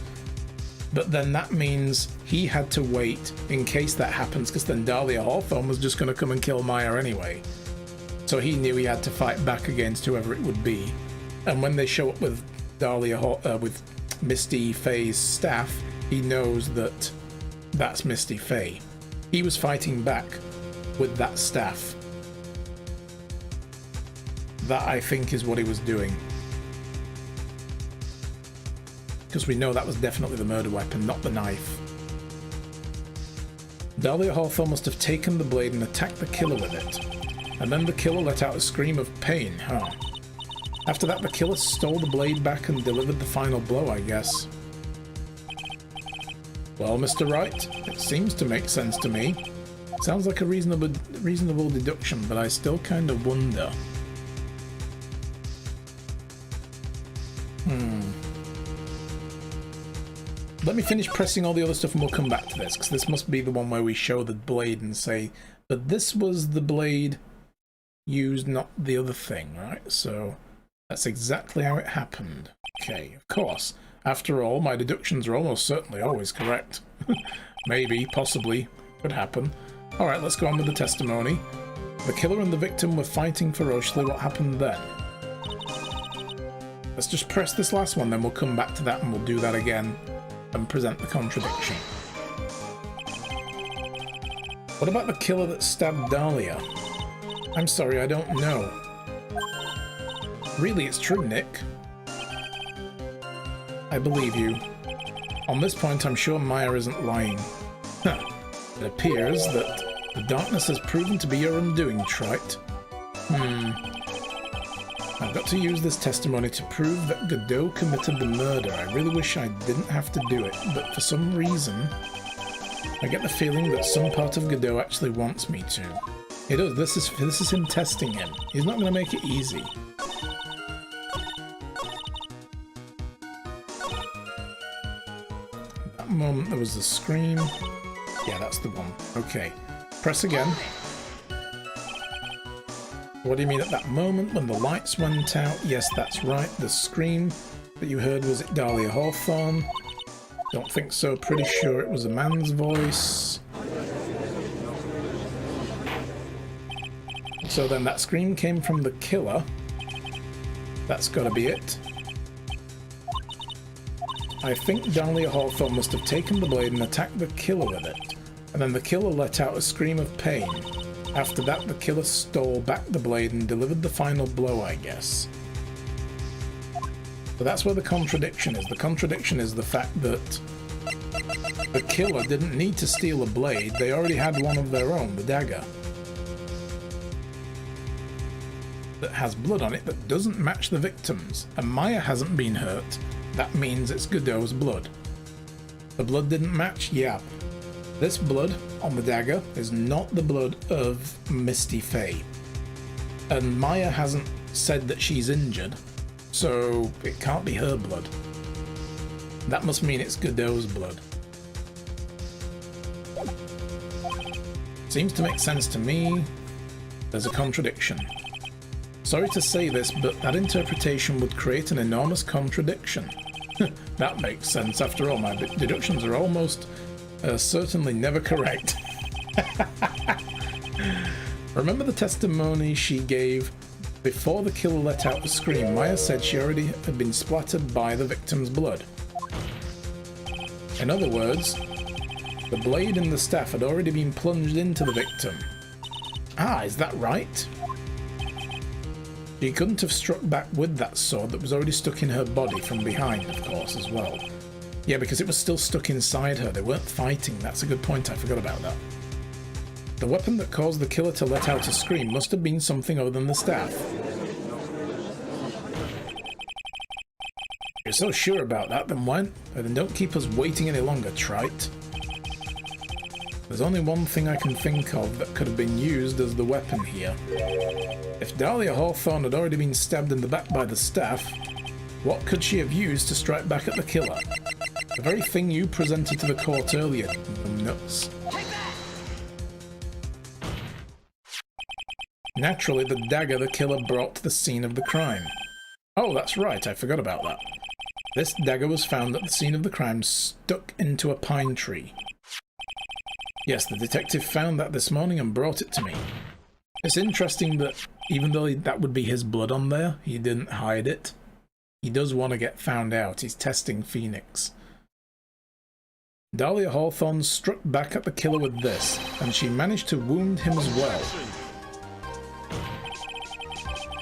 But then that means he had to wait in case that happens, because then Dahlia Hawthorne was just going to come and kill Maya anyway. So he knew he had to fight back against whoever it would be. And when they show up with with Misty Faye's staff, he knows that that's Misty Faye. He was fighting back with that staff. That, I think, is what he was doing. Because we know that was definitely the murder weapon, not the knife. Dahlia Hawthorne must have taken the blade and attacked the killer with it. And then the killer let out a scream of pain, huh? After that, the killer stole the blade back and delivered the final blow, I guess. Well, Mr. Wright, it seems to make sense to me. Sounds like a reasonable deduction, but I still kind of wonder. Let me finish pressing all the other stuff and we'll come back to this, because this must be the one where we show the blade and say that this was the blade used, not the other thing, right? So that's exactly how it happened. Okay, of course. After all, my deductions are almost certainly always correct. Maybe, possibly, could happen. Alright, let's go on with the testimony. The killer and the victim were fighting ferociously. What happened then? Let's just press this last one, then we'll come back to that and we'll do that again and present the contradiction. What about the killer that stabbed Dahlia? I'm sorry, I don't know. Really, it's true, Nick. I believe you. On this point, I'm sure Maya isn't lying. Huh. It appears that the darkness has proven to be your undoing, Trite. got to use this testimony to prove that Godot committed the murder. I really wish I didn't have to do it, but for some reason, I get the feeling that some part of Godot actually wants me to. He does. This is him testing him. He's not going to make it easy. That moment there was the scream. Yeah, that's the one. Okay. Press again. What do you mean at that moment when the lights went out? Yes, that's right. The scream that you heard, was it Dahlia Hawthorne? Don't think so. Pretty sure it was a man's voice. So then that scream came from the killer. That's got to be it. I think Dahlia Hawthorne must have taken the blade and attacked the killer with it. And then the killer let out a scream of pain. After that, the killer stole back the blade and delivered the final blow, I guess. So that's where the contradiction is. The contradiction is the fact that the killer didn't need to steal a blade. They already had one of their own, the dagger, that has blood on it that doesn't match the victim's. And Maya hasn't been hurt. That means it's Godot's blood. The blood didn't match? Yeah. This blood on the dagger is not the blood of Misty Faye. And Maya hasn't said that she's injured, so it can't be her blood. That must mean it's Godot's blood. Seems to make sense to me. There's a contradiction. Sorry to say this, but that interpretation would create an enormous contradiction. That makes sense. After all, my deductions are almost certainly never correct. Remember the testimony she gave before the killer let out the scream? Maya said she already had been splattered by the victim's blood. In other words, the blade and the staff had already been plunged into the victim. Ah, is that right? She couldn't have struck back with that sword that was already stuck in her body from behind, of course, as well. Yeah, because it was still stuck inside her. They weren't fighting. That's a good point. I forgot about that. The weapon that caused the killer to let out a scream must have been something other than the staff. You're so sure about that, then don't keep us waiting any longer, Trite. There's only one thing I can think of that could have been used as the weapon here. If Dahlia Hawthorne had already been stabbed in the back by the staff, what could she have used to strike back at the killer? The very thing you presented to the court earlier, nuts. Naturally, the dagger the killer brought to the scene of the crime. Oh, that's right, I forgot about that. This dagger was found at the scene of the crime, stuck into a pine tree. Yes, the detective found that this morning and brought it to me. It's interesting that even though that would be his blood on there, he didn't hide it. He does want to get found out. He's testing Phoenix. Dahlia Hawthorne struck back at the killer with this, and she managed to wound him as well.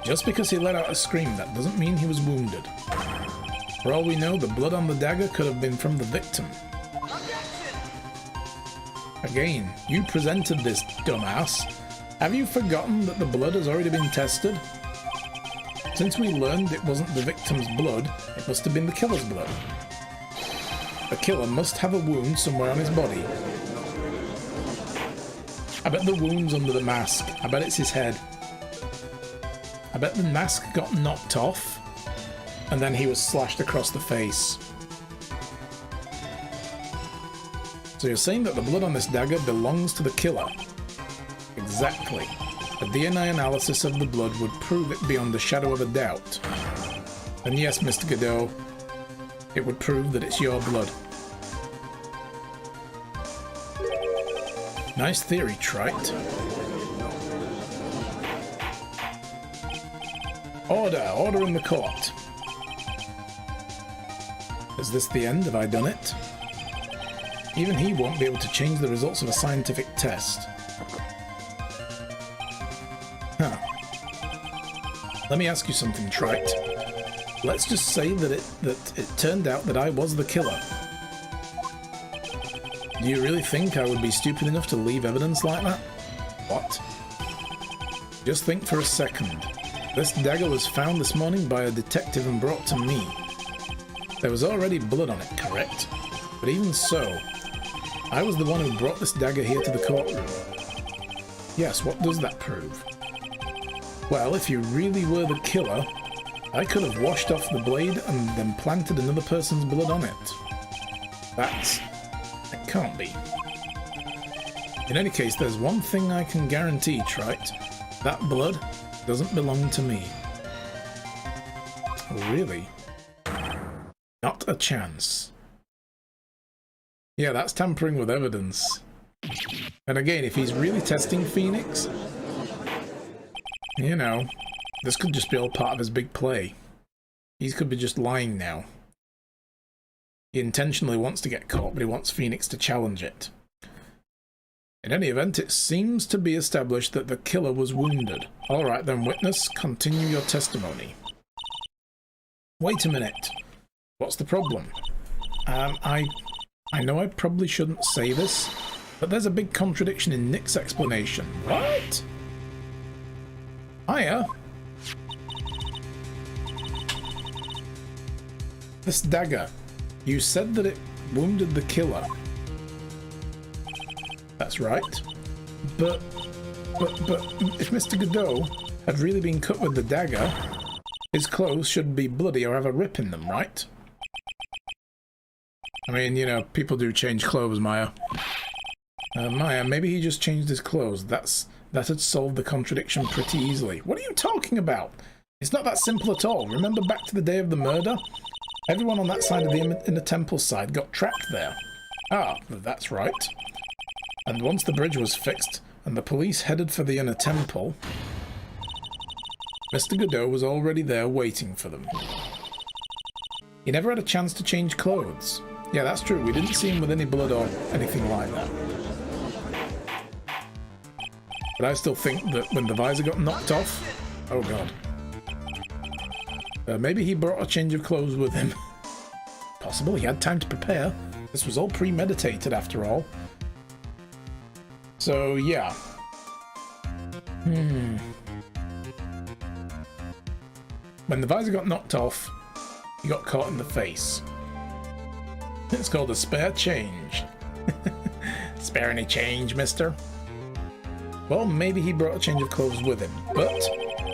Just because he let out a scream, that doesn't mean he was wounded. For all we know, the blood on the dagger could have been from the victim. Again, you presented this, dumbass. Have you forgotten that the blood has already been tested? Since we learned it wasn't the victim's blood, it must have been the killer's blood. The killer must have a wound somewhere on his body. I bet the wound's under the mask. I bet it's his head. I bet the mask got knocked off, and then he was slashed across the face. So you're saying that the blood on this dagger belongs to the killer? Exactly. A DNA analysis of the blood would prove it beyond a shadow of a doubt. And yes, Mr. Godot, it would prove that it's your blood. Nice theory, Trite. Order! Order in the court! Is this the end? Have I done it? Even he won't be able to change the results of a scientific test. Huh. Let me ask you something, Trite. Let's just say that it turned out that I was the killer. Do you really think I would be stupid enough to leave evidence like that? What? Just think for a second. This dagger was found this morning by a detective and brought to me. There was already blood on it, correct? But even so, I was the one who brought this dagger here to the courtroom. Yes, what does that prove? Well, if you really were the killer, I could have washed off the blade and then planted another person's blood on it. It can't be. In any case, there's one thing I can guarantee, Wright. That blood doesn't belong to me. Really? Not a chance. Yeah, that's tampering with evidence. And again, if he's really testing Phoenix, you know, this could just be all part of his big play. He could be just lying now. He intentionally wants to get caught, but he wants Phoenix to challenge it. In any event, it seems to be established that the killer was wounded. Alright then, witness, continue your testimony. Wait a minute. What's the problem? I know I probably shouldn't say this, but there's a big contradiction in Nick's explanation. What? Hiya. This dagger. You said that it wounded the killer. That's right. But if Mr. Godot had really been cut with the dagger, his clothes should be bloody or have a rip in them, right? I mean, you know, people do change clothes, Maya. Maya, maybe he just changed his clothes. That had solved the contradiction pretty easily. What are you talking about? It's not that simple at all. Remember back to the day of the murder? Everyone on that side of the inner temple side got trapped there. Ah, that's right. And once the bridge was fixed and the police headed for the inner temple, Mr. Godot was already there waiting for them. He never had a chance to change clothes. Yeah, that's true. We didn't see him with any blood or anything like that. But I still think that when the visor got knocked off... Oh god. Maybe he brought a change of clothes with him. Possible, he had time to prepare. This was all premeditated after all. So, yeah. When the visor got knocked off, he got caught in the face. It's called a spare change. Spare any change, mister? Well, maybe he brought a change of clothes with him, but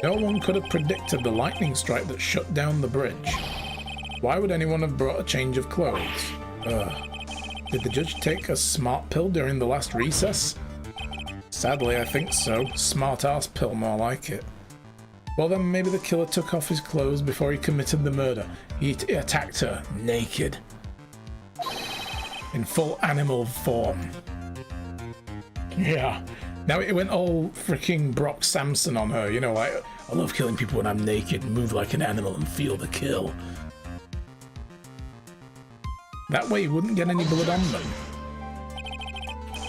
no one could have predicted the lightning strike that shut down the bridge. Why would anyone have brought a change of clothes? Did the judge take a smart pill during the last recess? Sadly, I think so. Smart-ass pill, more like it. Well then, maybe the killer took off his clothes before he committed the murder. He attacked her naked. In full animal form. Yeah. Now it went all freaking Brock Samson on her, you know, like, I love killing people when I'm naked, move like an animal and feel the kill. That way you wouldn't get any blood on them.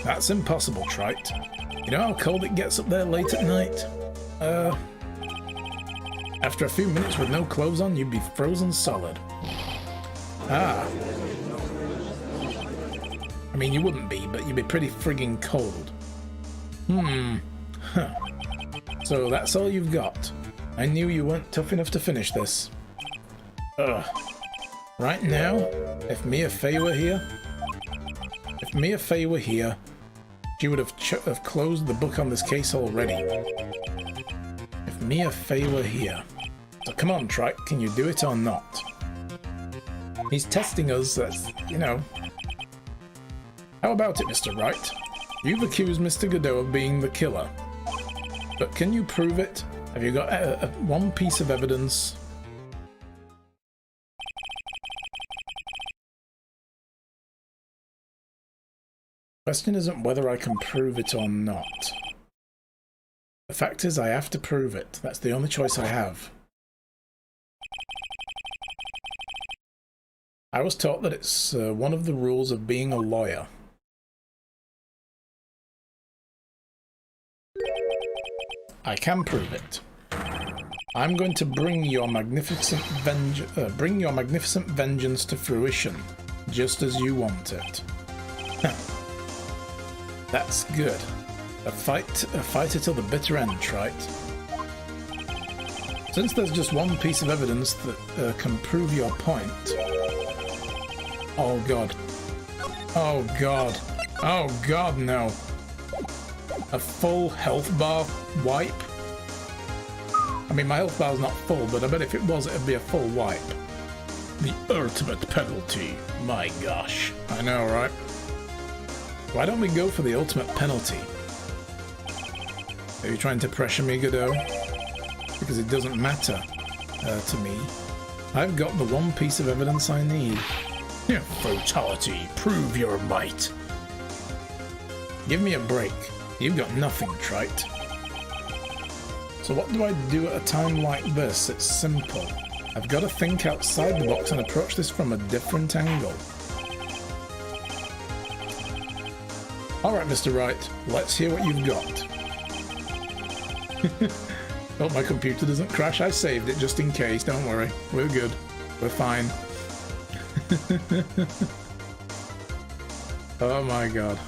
That's impossible, Trite. You know how cold it gets up there late at night? After a few minutes with no clothes on, you'd be frozen solid. Ah. I mean, you wouldn't be, but you'd be pretty frigging cold. Huh. So that's all you've got. I knew you weren't tough enough to finish this. Ugh. Right now, if Mia Fey were here, she would have closed the book on this case already. If Mia Fey were here. So come on, Trike, can you do it or not? He's testing us, you know. How about it, Mr. Wright? You've accused Mr. Godot of being the killer. But can you prove it? Have you got one piece of evidence? The question isn't whether I can prove it or not. The fact is I have to prove it. That's the only choice I have. I was taught that it's one of the rules of being a lawyer. I can prove it. I'm going to bring your magnificent vengeance to fruition, just as you want it. That's good. A fighter till the bitter end, Trite. Since there's just one piece of evidence that can prove your point... Oh god. Oh god. Oh god, no. A full health bar wipe? I mean, my health bar's not full, but I bet if it was, it'd be a full wipe. The ultimate penalty. My gosh. I know, right? Why don't we go for the ultimate penalty? Are you trying to pressure me, Godot? Because it doesn't matter to me. I've got the one piece of evidence I need. Yeah, fatality. Prove your might. Give me a break. You've got nothing, Trite. So what do I do at a time like this? It's simple. I've got to think outside the box and approach this from a different angle. Alright, Mr. Wright, let's hear what you've got. Hope my computer doesn't crash. I saved it just in case, don't worry. We're good. We're fine. Oh my god.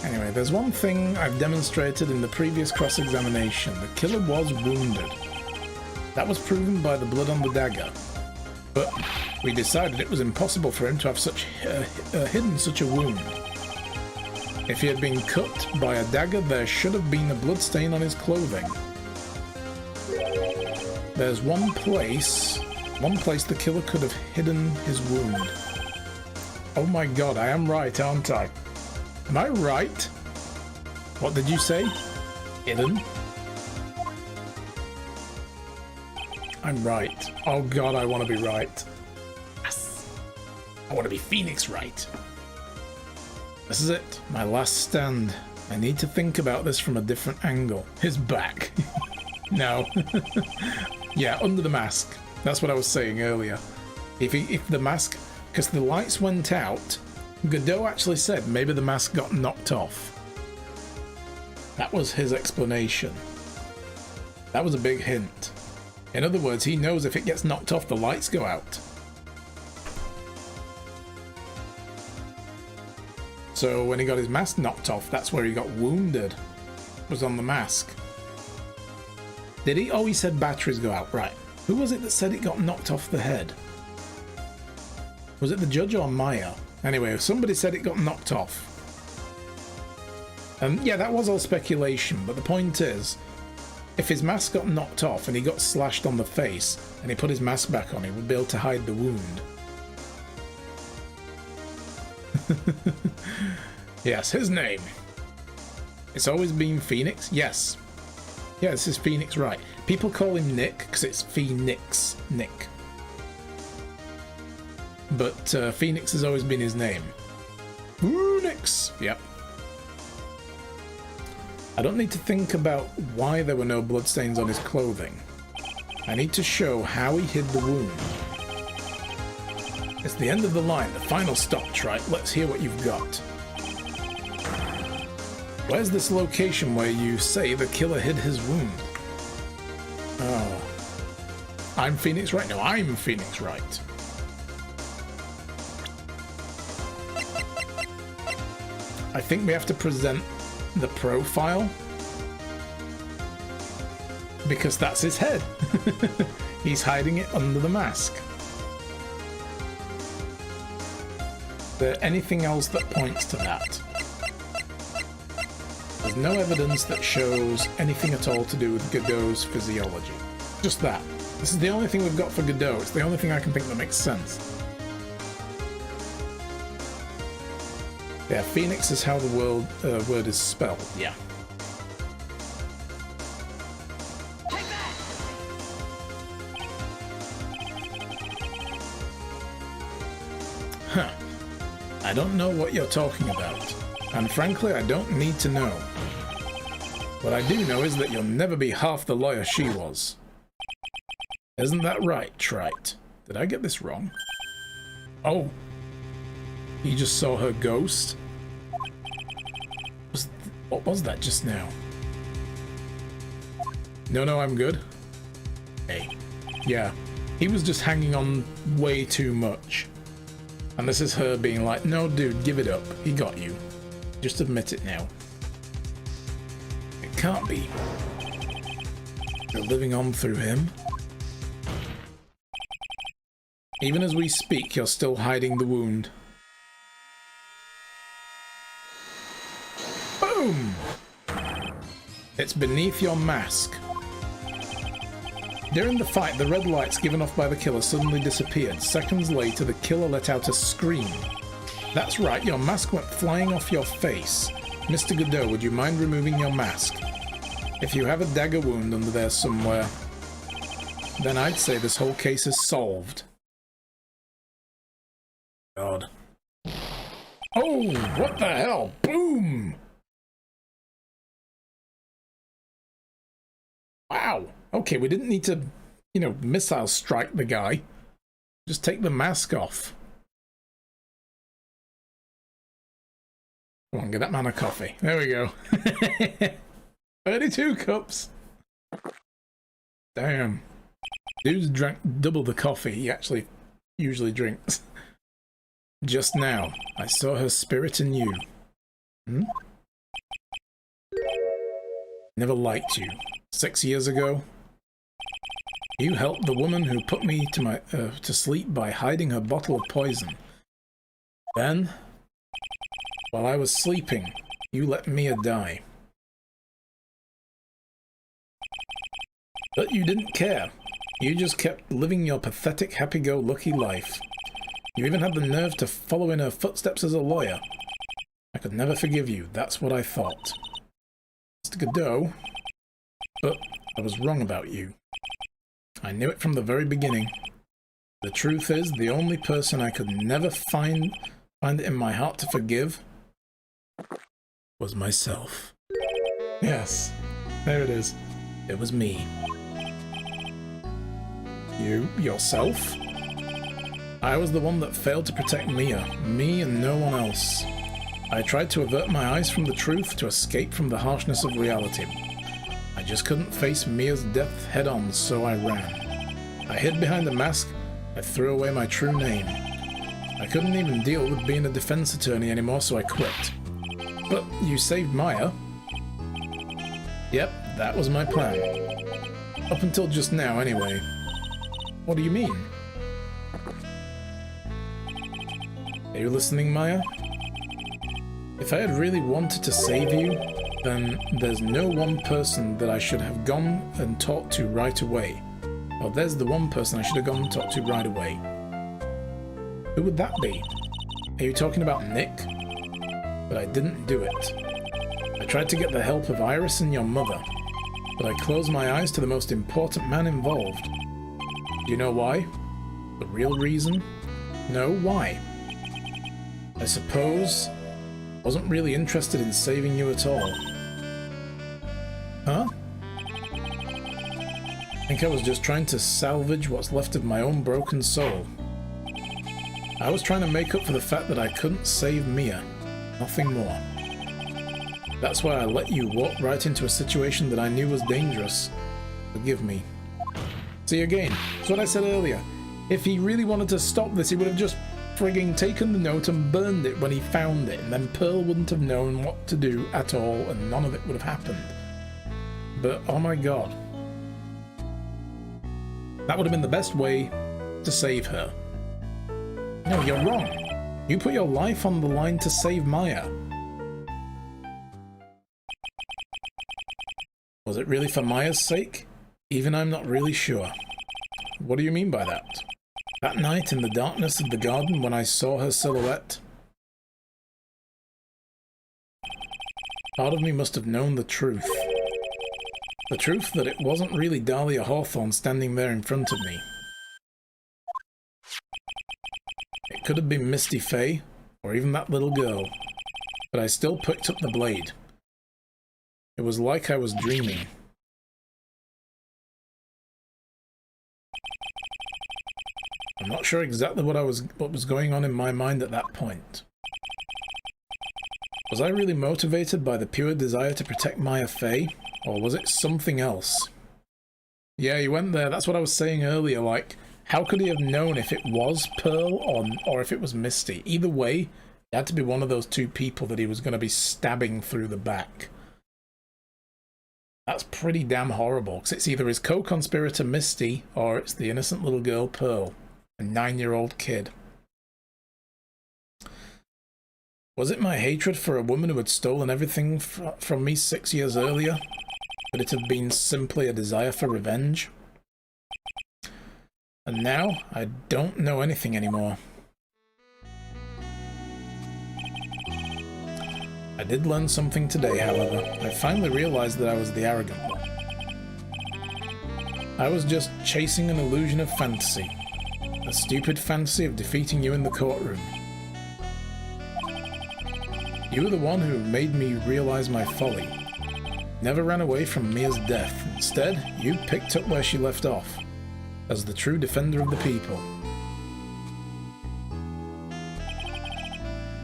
Anyway, there's one thing I've demonstrated in the previous cross-examination. The killer was wounded. That was proven by the blood on the dagger. But we decided it was impossible for him to have hidden such a wound. If he had been cut by a dagger, there should have been a blood stain on his clothing. There's one place the killer could have hidden his wound. Oh my god, I am right, aren't I? Am I right? What did you say? Hidden? I'm right. Oh god, I want to be right. Yes! I want to be Phoenix Wright. This is it. My last stand. I need to think about this from a different angle. His back. No. Yeah, under the mask. That's what I was saying earlier. If the mask... Because the lights went out, Godot actually said maybe the mask got knocked off. That was his explanation. That was a big hint. In other words, he knows if it gets knocked off, the lights go out. So when he got his mask knocked off, that's where he got wounded. Was on the mask. Did he? Oh, he said batteries go out. Right. Who was it that said it got knocked off the head? Was it the judge or Maya? Anyway, somebody said it got knocked off. Yeah, that was all speculation, but the point is, if his mask got knocked off and he got slashed on the face and he put his mask back on, he would be able to hide the wound. Yes, his name. It's always been Phoenix? Yes. Yeah, this is Phoenix Wright. People call him Nick because it's Phoenix Nick. But Phoenix has always been his name. Phoenix! Yep. I don't need to think about why there were no bloodstains on his clothing. I need to show how he hid the wound. It's the end of the line, the final stop, Trite. Let's hear what you've got. Where's this location where you say the killer hid his wound? Oh. I'm Phoenix Wright? No, I'm Phoenix Wright. I think we have to present the profile because that's his head. He's hiding it under the mask. Is there anything else that points to that? There's no evidence that shows anything at all to do with Godot's physiology. Just that. This is the only thing we've got for Godot. It's the only thing I can think that makes sense. Yeah, Phoenix is how the word is spelled. Yeah. Take that! Huh. I don't know what you're talking about. And frankly, I don't need to know. What I do know is that you'll never be half the lawyer she was. Isn't that right, Trite? Did I get this wrong? Oh. He just saw her ghost? What was that just now? No, I'm good. Hey. Yeah. He was just hanging on way too much. And this is her being like, no, dude, give it up. He got you. Just admit it now. It can't be. You're living on through him. Even as we speak, you're still hiding the wound. Boom! It's beneath your mask. During the fight, the red lights given off by the killer suddenly disappeared. Seconds later, the killer let out a scream. That's right, your mask went flying off your face. Mr. Godot, would you mind removing your mask? If you have a dagger wound under there somewhere, then I'd say this whole case is solved. God. Oh, what the hell? Boom! Wow. Okay, we didn't need to, you know, missile strike the guy. Just take the mask off. Come on, get that man a coffee. There we go. 32 cups. Damn. Dude's drank double the coffee he actually usually drinks. Just now, I saw her spirit in you. Hmm? Never liked you. 6 years ago, you helped the woman who put me to sleep by hiding her bottle of poison. Then, while I was sleeping, you let Mia die. But you didn't care. You just kept living your pathetic, happy-go-lucky life. You even had the nerve to follow in her footsteps as a lawyer. I could never forgive you, that's what I thought. Mr. Godot, but I was wrong about you. I knew it from the very beginning. The truth is, the only person I could never find it in my heart to forgive was myself. Yes, there it is. It was me. You, yourself? I was the one that failed to protect Mia, me and no one else. I tried to avert my eyes from the truth to escape from the harshness of reality. I just couldn't face Mia's death head-on, so I ran. I hid behind the mask, I threw away my true name. I couldn't even deal with being a defense attorney anymore, so I quit. But you saved Maya. Yep, that was my plan. Up until just now, anyway. What do you mean? Are you listening, Maya? If I had really wanted to save you, then there's no one person that I should have gone and talked to right away. Well, there's the one person I should have gone and talked to right away. Who would that be? Are you talking about Nick? But I didn't do it. I tried to get the help of Iris and your mother, but I closed my eyes to the most important man involved. Do you know why? The real reason? No, why? I suppose I wasn't really interested in saving you at all. Huh? I think I was just trying to salvage what's left of my own broken soul. I was trying to make up for the fact that I couldn't save Mia. Nothing more. That's why I let you walk right into a situation that I knew was dangerous. Forgive me. See, again, it's what I said earlier. If he really wanted to stop this, he would have just frigging taken the note and burned it when he found it, and then Pearl wouldn't have known what to do at all, and none of it would have happened. But, oh my god. That would have been the best way to save her. No, you're wrong. You put your life on the line to save Maya. Was it really for Maya's sake? Even I'm not really sure. What do you mean by that? That night in the darkness of the garden when I saw her silhouette? Part of me must have known the truth. The truth that it wasn't really Dahlia Hawthorne standing there in front of me. It could have been Misty Faye, or even that little girl, but I still picked up the blade. It was like I was dreaming. I'm not sure exactly what was going on in my mind at that point. Was I really motivated by the pure desire to protect Maya Fey, or was it something else? Yeah, you went there. That's what I was saying earlier, like, How could he have known if it was Pearl or if it was Misty? Either way, it had to be one of those two people that he was going to be stabbing through the back. That's pretty damn horrible, because it's either his co-conspirator Misty or it's the innocent little girl Pearl, a 9-year-old kid. Was it my hatred for a woman who had stolen everything from me 6 years earlier? Could it have been simply a desire for revenge? And now, I don't know anything anymore. I did learn something today, however. I finally realized that I was the arrogant one. I was just chasing an illusion of fantasy. A stupid fantasy of defeating you in the courtroom. You were the one who made me realize my folly. Never ran away from Mia's death. Instead, you picked up where she left off, as the true defender of the people.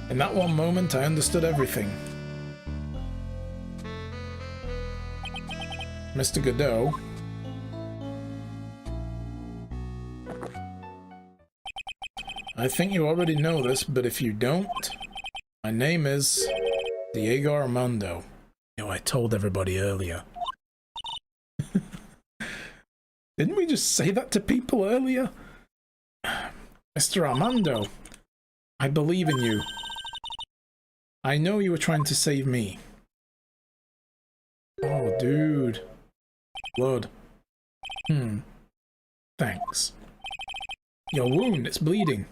In that one moment, I understood everything. Mr. Godot. I think you already know this, but if you don't, my name is Diego Armando. You know, I told everybody earlier. Didn't we just say that to people earlier? Mr. Armando, I believe in you. I know you were trying to save me. Oh, dude. Blood. Thanks. Your wound, it's bleeding.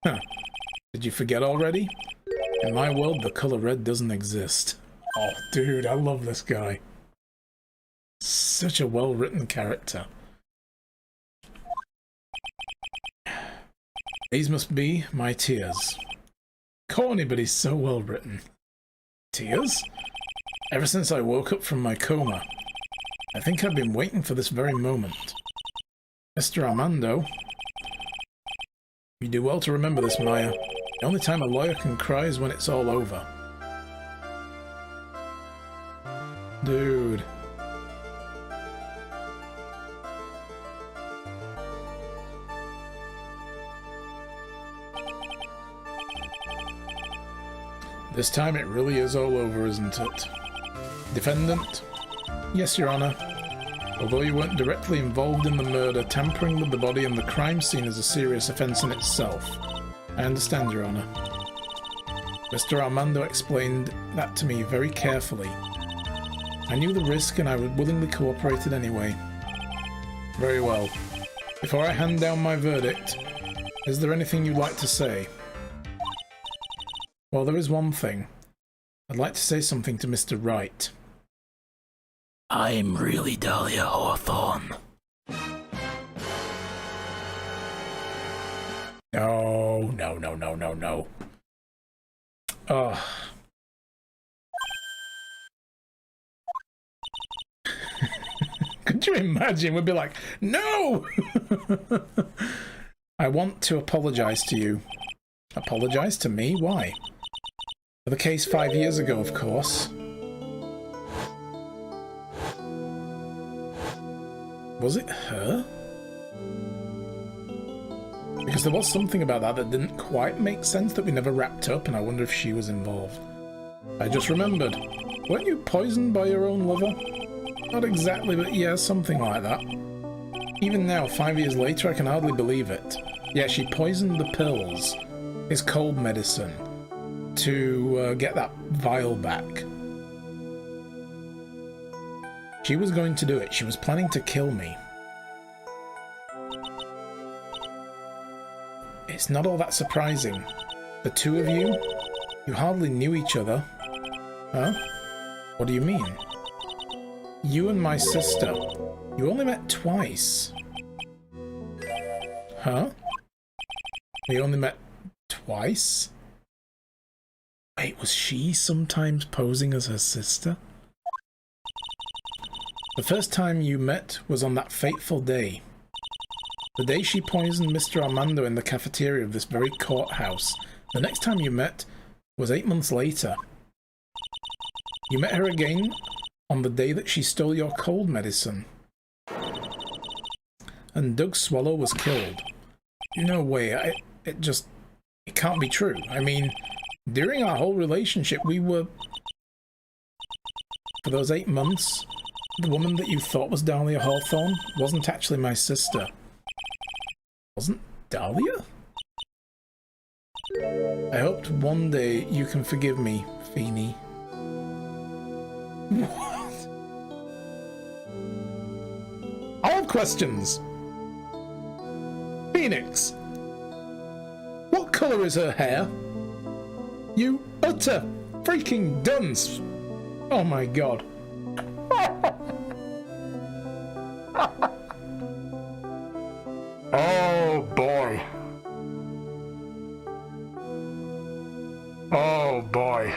Huh. Did you forget already? In my world, the color red doesn't exist. Oh, dude, I love this guy. Such a well-written character. These must be my tears. Corny, but he's so well-written. Tears? Ever since I woke up from my coma, I think I've been waiting for this very moment. Mr. Armando, you do well to remember this, Maya. The only time a lawyer can cry is when it's all over. Dude. This time it really is all over, isn't it? Defendant? Yes, Your Honor. Although you weren't directly involved in the murder, tampering with the body and the crime scene is a serious offence in itself. I understand, Your Honor. Mr. Armando explained that to me very carefully. I knew the risk and I would willingly cooperated anyway. Very well. Before I hand down my verdict, is there anything you'd like to say? Well, there is one thing. I'd like to say something to Mr. Wright. I'm really Dahlia Hawthorne. No, no, no, no, no, no. Oh. Could you imagine? We'd be like, no! I want to apologize to you. Apologize to me? Why? For the case 5 years ago, of course. Was it her? Because there was something about that didn't quite make sense that we never wrapped up, and I wonder if she was involved. I just remembered. Weren't you poisoned by your own lover? Not exactly, but yeah, something like that. Even now, 5 years later, I can hardly believe it. Yeah, she poisoned the pills, his cold medicine, to get that vial back. She was going to do it. She was planning to kill me. It's not all that surprising. The two of you, you hardly knew each other. Huh? What do you mean? You and my sister, you only met twice. Huh? We only met twice? Wait, was she sometimes posing as her sister? The first time you met was on that fateful day. The day she poisoned Mr. Armando in the cafeteria of this very courthouse. The next time you met was 8 months later. You met her again on the day that she stole your cold medicine. and Doug Swallow was killed. No way, it can't be true. I mean, during our whole relationship, we were... For those 8 months, the woman that you thought was Dahlia Hawthorne wasn't actually my sister. Wasn't Dahlia? I hoped one day you can forgive me, Feeny. What? I have questions. Phoenix. What colour is her hair? You utter freaking dunce. Oh my god. Oh boy. Oh boy.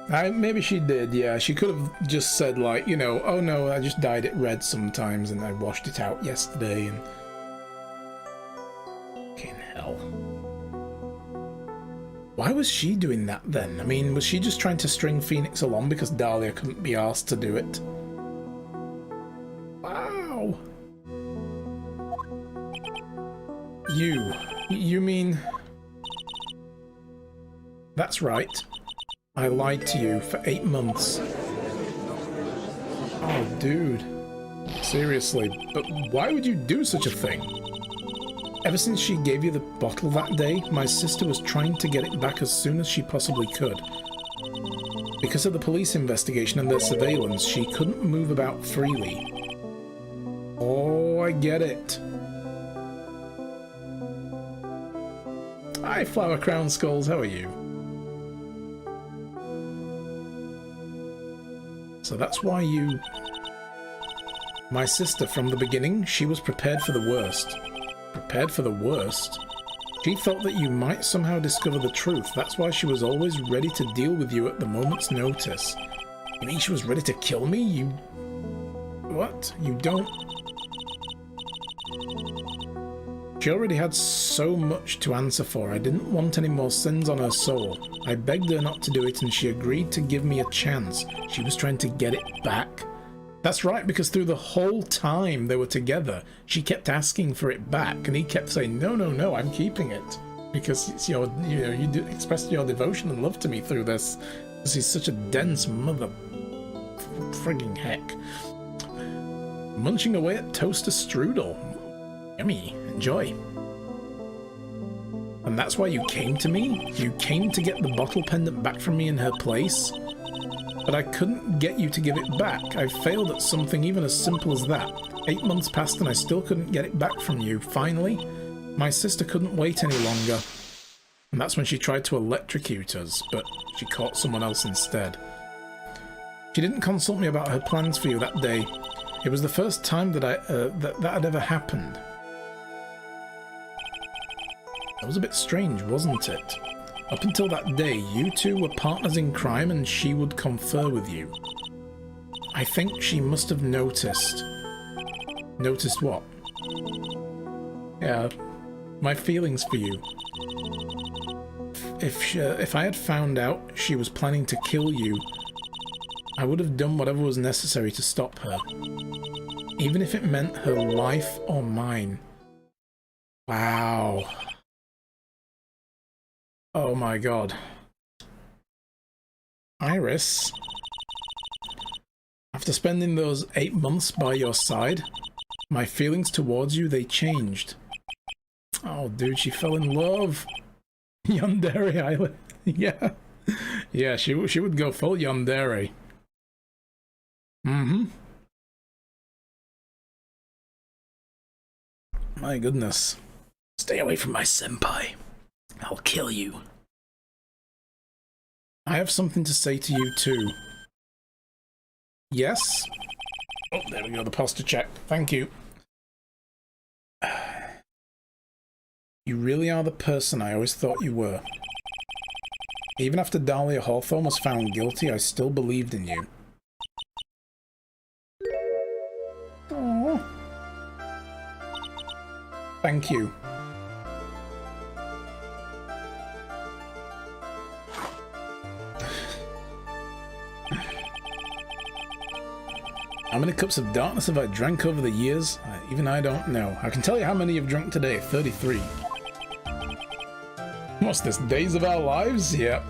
Maybe she did, yeah. She could have just said, like, you know, oh no, I just dyed it red sometimes and I washed it out yesterday and... Fucking hell. Why was she doing that then? I mean, was she just trying to string Phoenix along because Dahlia couldn't be asked to do it? Wow. You mean... That's right. I lied to you for 8 months. Oh, dude. Seriously, but why would you do such a thing? Ever since she gave you the bottle that day, my sister was trying to get it back as soon as she possibly could. Because of the police investigation and their surveillance, she couldn't move about freely. Oh, I get it. Hi, Flower Crown Skulls, how are you? So that's why you... My sister, from the beginning, she was prepared for the worst. Prepared for the worst? She thought that you might somehow discover the truth. That's why she was always ready to deal with you at the moment's notice. You mean she was ready to kill me? You... What? You don't... She already had so much to answer for. I didn't want any more sins on her soul. I begged her not to do it and she agreed to give me a chance. She was trying to get it back. That's right, because through the whole time they were together, she kept asking for it back and he kept saying, no, no, no, I'm keeping it. Because it's your, you know, you expressed your devotion and love to me through this. Because he's such a dense mother frigging heck. Munching away at toaster strudel. Yummy. Enjoy. And that's why you came to me? You came to get the bottle pendant back from me in her place? But I couldn't get you to give it back. I failed at something even as simple as that. 8 months passed and I still couldn't get it back from you. Finally, my sister couldn't wait any longer. And that's when she tried to electrocute us, but she caught someone else instead. She didn't consult me about her plans for you that day. It was the first time that that had ever happened. That was a bit strange, wasn't it? Up until that day, you two were partners in crime and she would confer with you. I think she must have noticed. Noticed what? Yeah, my feelings for you. If I had found out she was planning to kill you, I would have done whatever was necessary to stop her. Even if it meant her life or mine. Wow. Oh my god. Iris, after spending those 8 months by your side, my feelings towards you, they changed. Oh dude, she fell in love. Yandere Island. Yeah. Yeah, she would go full Yandere. Mm-hmm. My goodness. Stay away from my senpai. I'll kill you. I have something to say to you too. Yes? Oh, there we go, the posture check. Thank you. You really are the person I always thought you were. Even after Dahlia Hawthorne was found guilty, I still believed in you. Aww. Thank you. How many cups of darkness have I drank over the years? Even I don't know. I can tell you how many you've drunk today. 33. What's this? Days of our lives? Yep.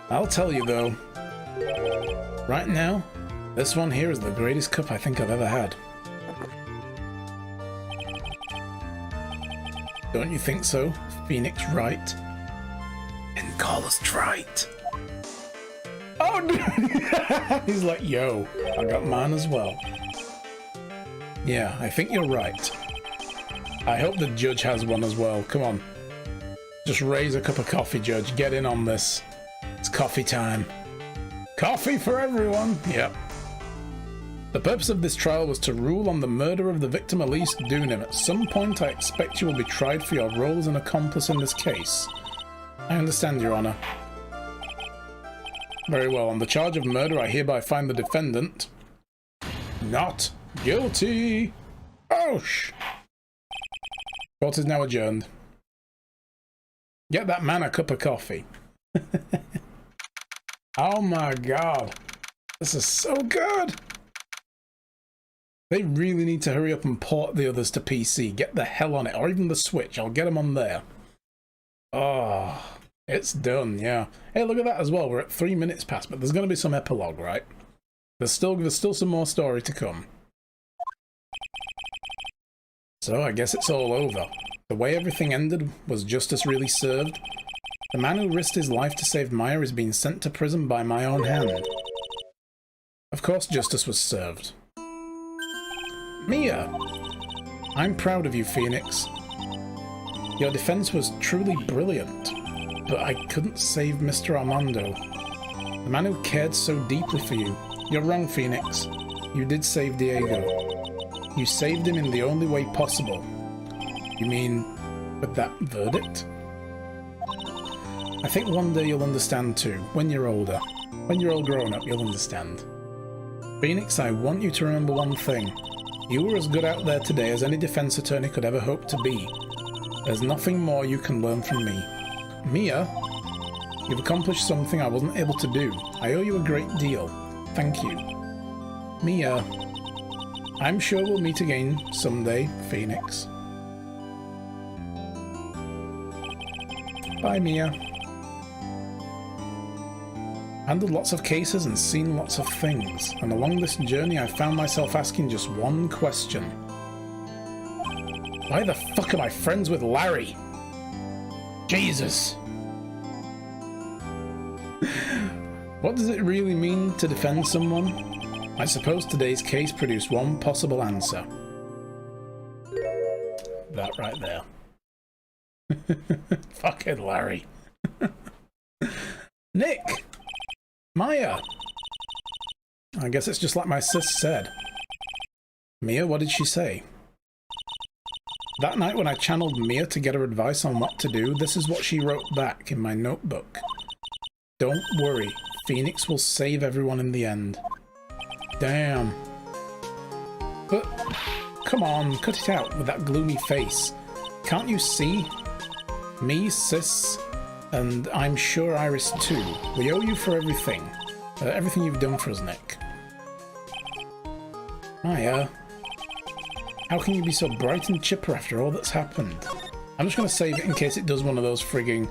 I'll tell you though. Right now, this one here is the greatest cup I think I've ever had. Don't you think so, Phoenix Wright? And call us Trite. Oh, dude. He's like, yo, I got mine as well. Yeah, I think you're right. I hope the judge has one as well. Come on. Just raise a cup of coffee, Judge. Get in on this. It's coffee time. Coffee for everyone. Yep. The purpose of this trial was to rule on the murder of the victim Elise Doonan. At some point, I expect you will be tried for your role as an accomplice in this case. I understand, Your Honor. Very well. On the charge of murder, I hereby find the defendant not guilty. Oh, Court is now adjourned. Get that man a cup of coffee. Oh my god. This is so good. They really need to hurry up and port the others to PC. Get the hell on it. Or even the Switch. I'll get them on there. Oh, it's done, yeah. Hey, look at that as well. We're at 3 minutes past, but there's going to be some epilogue, right? There's still some more story to come. So I guess it's all over. The way everything ended was justice really served. The man who risked his life to save Maya is being sent to prison by my own hand. Of course justice was served. Mia! I'm proud of you, Phoenix. Your defense was truly brilliant, but I couldn't save Mr. Armando. The man who cared so deeply for you. You're wrong, Phoenix. You did save Diego. You saved him in the only way possible. You mean with that verdict? I think one day you'll understand too, when you're older. When you're all grown up, you'll understand. Phoenix, I want you to remember one thing. You were as good out there today as any defense attorney could ever hope to be. There's nothing more you can learn from me. Mia, you've accomplished something I wasn't able to do. I owe you a great deal. Thank you. Mia, I'm sure we'll meet again someday, Phoenix. Bye, Mia. Handled lots of cases and seen lots of things, and along this journey I found myself asking just one question. Why the fuck am I friends with Larry? Jesus! What does it really mean to defend someone? I suppose today's case produced one possible answer. That right there. Fucking Larry. Nick! Maya! I guess it's just like my sis said. Mia, what did she say? That night when I channeled Mia to get her advice on what to do, this is what she wrote back in my notebook. Don't worry, Phoenix will save everyone in the end. Damn. But, come on, cut it out with that gloomy face. Can't you see? Me, sis, and I'm sure Iris too. We owe you for everything. Everything you've done for us, Nick. Maya, how can you be so bright and chipper after all that's happened? I'm just going to save it in case it does one of those frigging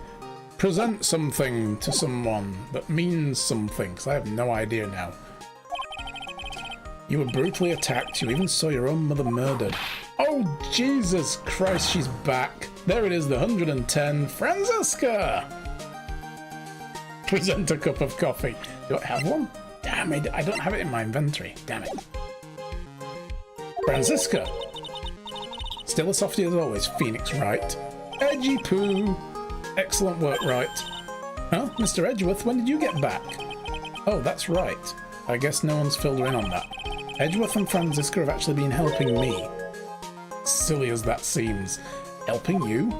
present something to someone that means something, because I have no idea now. You were brutally attacked. You even saw your own mother murdered. Oh, Jesus Christ, she's back. There it is, the 110. Franziska! Present a cup of coffee. Do I have one? Damn it, I don't have it in my inventory. Damn it. Franziska! Still as softy as always, Phoenix Wright. Edgy poo! Excellent work, Wright. Huh? Mr. Edgeworth, when did you get back? Oh, that's right. I guess no one's filled her in on that. Edgeworth and Franziska have actually been helping me. Silly as that seems. Helping you?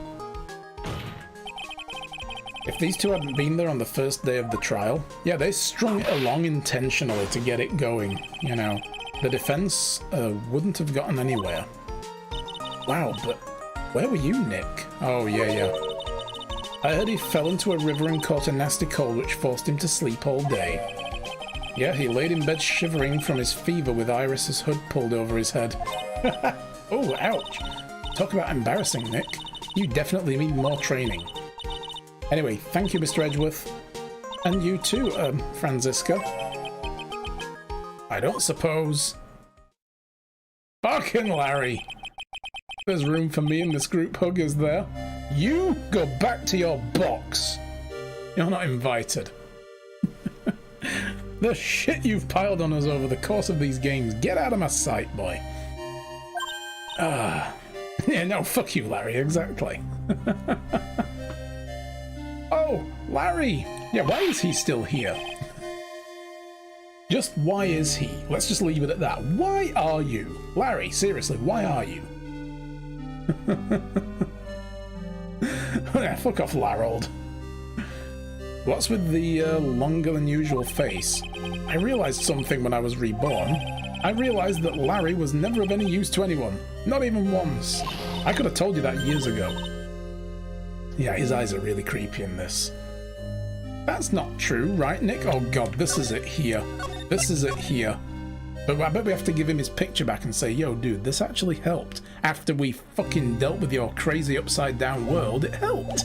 If these two hadn't been there on the first day of the trial, yeah, they strung it along intentionally to get it going, you know. The defense wouldn't have gotten anywhere. Wow, but where were you, Nick? Oh, yeah. I heard he fell into a river and caught a nasty cold which forced him to sleep all day. Yeah, he laid in bed shivering from his fever with Iris's hood pulled over his head. Oh, ouch. Talk about embarrassing, Nick. You definitely need more training. Anyway, thank you, Mr. Edgeworth. And you too, Franziska. I don't suppose... Fucking Larry! There's room for me in this group hug, is there? You go back to your box. You're not invited. The shit you've piled on us over the course of these games. Get out of my sight, boy. Yeah, no, fuck you, Larry, exactly. Oh, Larry! Yeah, why is he still here? Just why is he? Let's just leave it at that. Why are you? Larry, seriously, why are you? Yeah, fuck off, Larold. What's with the longer than usual face? I realised something when I was reborn. I realised that Larry was never of any use to anyone. Not even once. I could have told you that years ago. Yeah, his eyes are really creepy in this. That's not true, right, Nick? Oh god, this is it here. This is it here. But I bet we have to give him his picture back and say, yo, dude, this actually helped. After we fucking dealt with your crazy upside down world, it helped.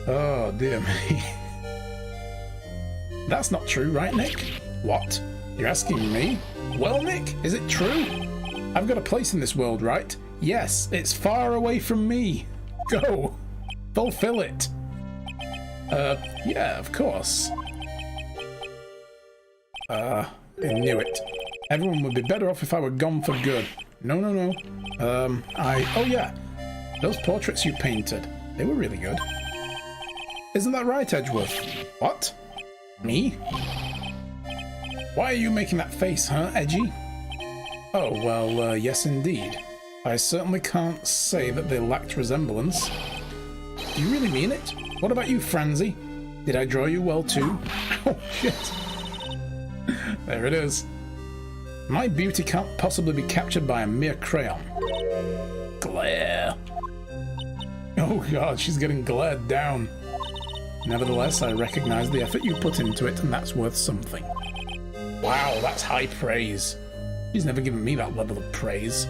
Oh, dear me. That's not true, right, Nick? What? You're asking me? Well, Nick, is it true? I've got a place in this world, right? Yes, it's far away from me. Go. Fulfill it. Yeah, of course. I knew it. Everyone would be better off if I were gone for good. No, no, no. Oh yeah. Those portraits you painted, they were really good. Isn't that right, Edgeworth? What? Me? Why are you making that face, huh, Edgy? Oh, well, yes indeed. I certainly can't say that they lacked resemblance. Do you really mean it? What about you, Franzi? Did I draw you well too? Oh, shit. There it is. My beauty can't possibly be captured by a mere crayon. Glare. Oh god, she's getting glared down. Nevertheless, I recognize the effort you put into it, and that's worth something. Wow, that's high praise. She's never given me that level of praise.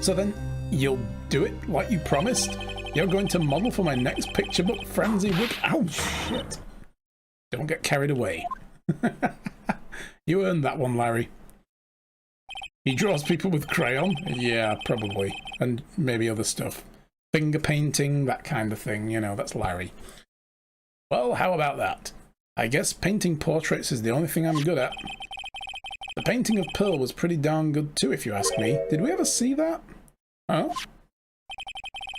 So then, you'll do it like you promised? You're going to model for my next picture book, Frenzy with... Oh, shit. Don't get carried away. You earned that one, Larry. He draws people with crayon? Yeah, probably. And maybe other stuff. Finger painting, that kind of thing. You know, that's Larry. Well, how about that? I guess painting portraits is the only thing I'm good at. The painting of Pearl was pretty darn good too, if you ask me. Did we ever see that? Huh?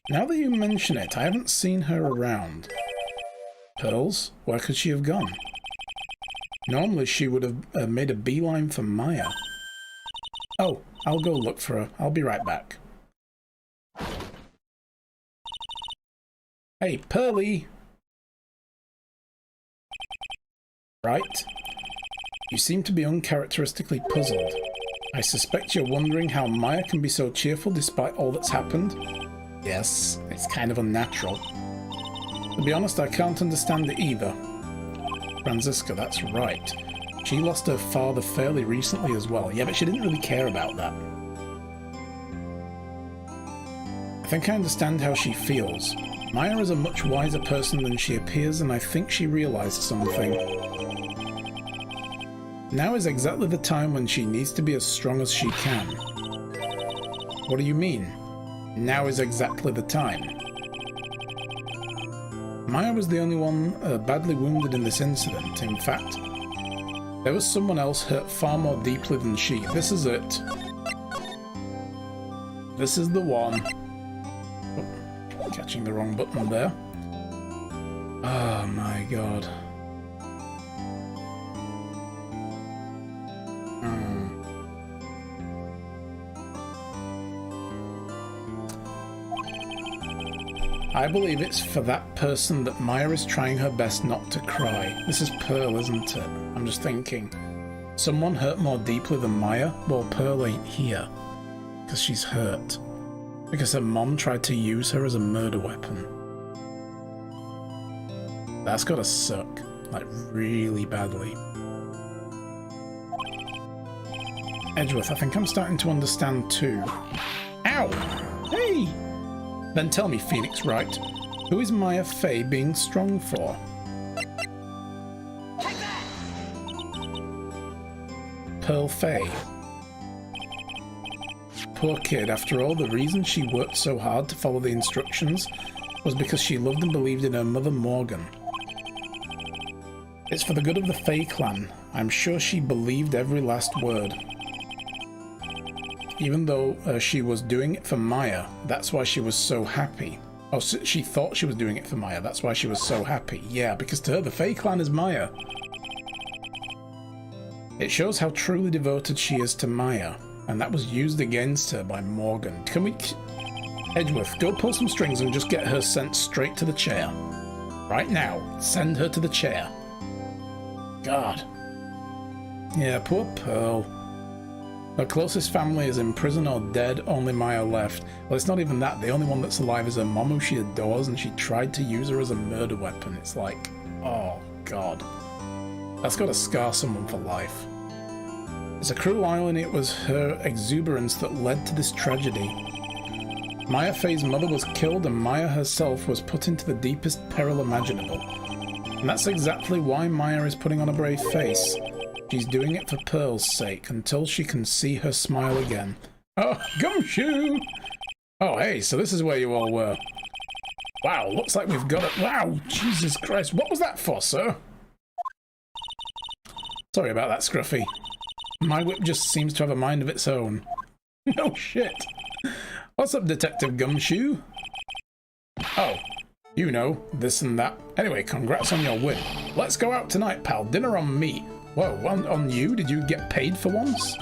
Now that you mention it, I haven't seen her around. Pearls? Where could she have gone? Normally she would have made a beeline for Maya. Oh, I'll go look for her. I'll be right back. Hey, Pearly! Right? You seem to be uncharacteristically puzzled. I suspect you're wondering how Maya can be so cheerful despite all that's happened. Yes, it's kind of unnatural. To be honest, I can't understand it either. Franziska, that's right. She lost her father fairly recently as well. Yeah, but she didn't really care about that. I think I understand how she feels. Maya is a much wiser person than she appears, and I think she realized something. Now is exactly the time when she needs to be as strong as she can. What do you mean? Now is exactly the time. Maya was the only one badly wounded in this incident. In fact, there was someone else hurt far more deeply than she. This is it. This is the one. Oh, catching the wrong button there. Oh my god. I believe it's for that person that Maya is trying her best not to cry. This is Pearl, isn't it? I'm just thinking. Someone hurt more deeply than Maya? Well, Pearl ain't here. Because she's hurt. Because her mom tried to use her as a murder weapon. That's gotta suck. Like, really badly. Edgeworth, I think I'm starting to understand too. Ow! Hey! Then tell me, Phoenix Wright, who is Maya Fey being strong for? Take that! Pearl Fey. Poor kid, after all, the reason she worked so hard to follow the instructions was because she loved and believed in her mother Morgan. It's for the good of the Fey clan. I'm sure she believed every last word. Even though she was doing it for Maya, that's why she was so happy. Oh, so she thought she was doing it for Maya, that's why she was so happy. Yeah, because to her, the Fey clan is Maya. It shows how truly devoted she is to Maya, and that was used against her by Morgan. Can we... Edgeworth, go pull some strings and just get her sent straight to the chair. Right now, send her to the chair. God. Yeah, poor Pearl. Her closest family is in prison or dead, only Maya left. Well, it's not even that. The only one that's alive is her mom, who she adores, and she tried to use her as a murder weapon. It's like, oh, God. That's got to scar someone for life. It's a cruel irony it was her exuberance that led to this tragedy. Maya Fey's mother was killed and Maya herself was put into the deepest peril imaginable. And that's exactly why Maya is putting on a brave face. She's doing it for Pearl's sake, until she can see her smile again. Oh, Gumshoe! Oh, hey, so this is where you all were. Wow, looks like we've got it. Wow, Jesus Christ, what was that for, sir? Sorry about that, Scruffy. My whip just seems to have a mind of its own. No shit. What's up, Detective Gumshoe? Oh, you know, this and that. Anyway, congrats on your win. Let's go out tonight, pal. Dinner on me. Whoa, on you? Did you get paid for once?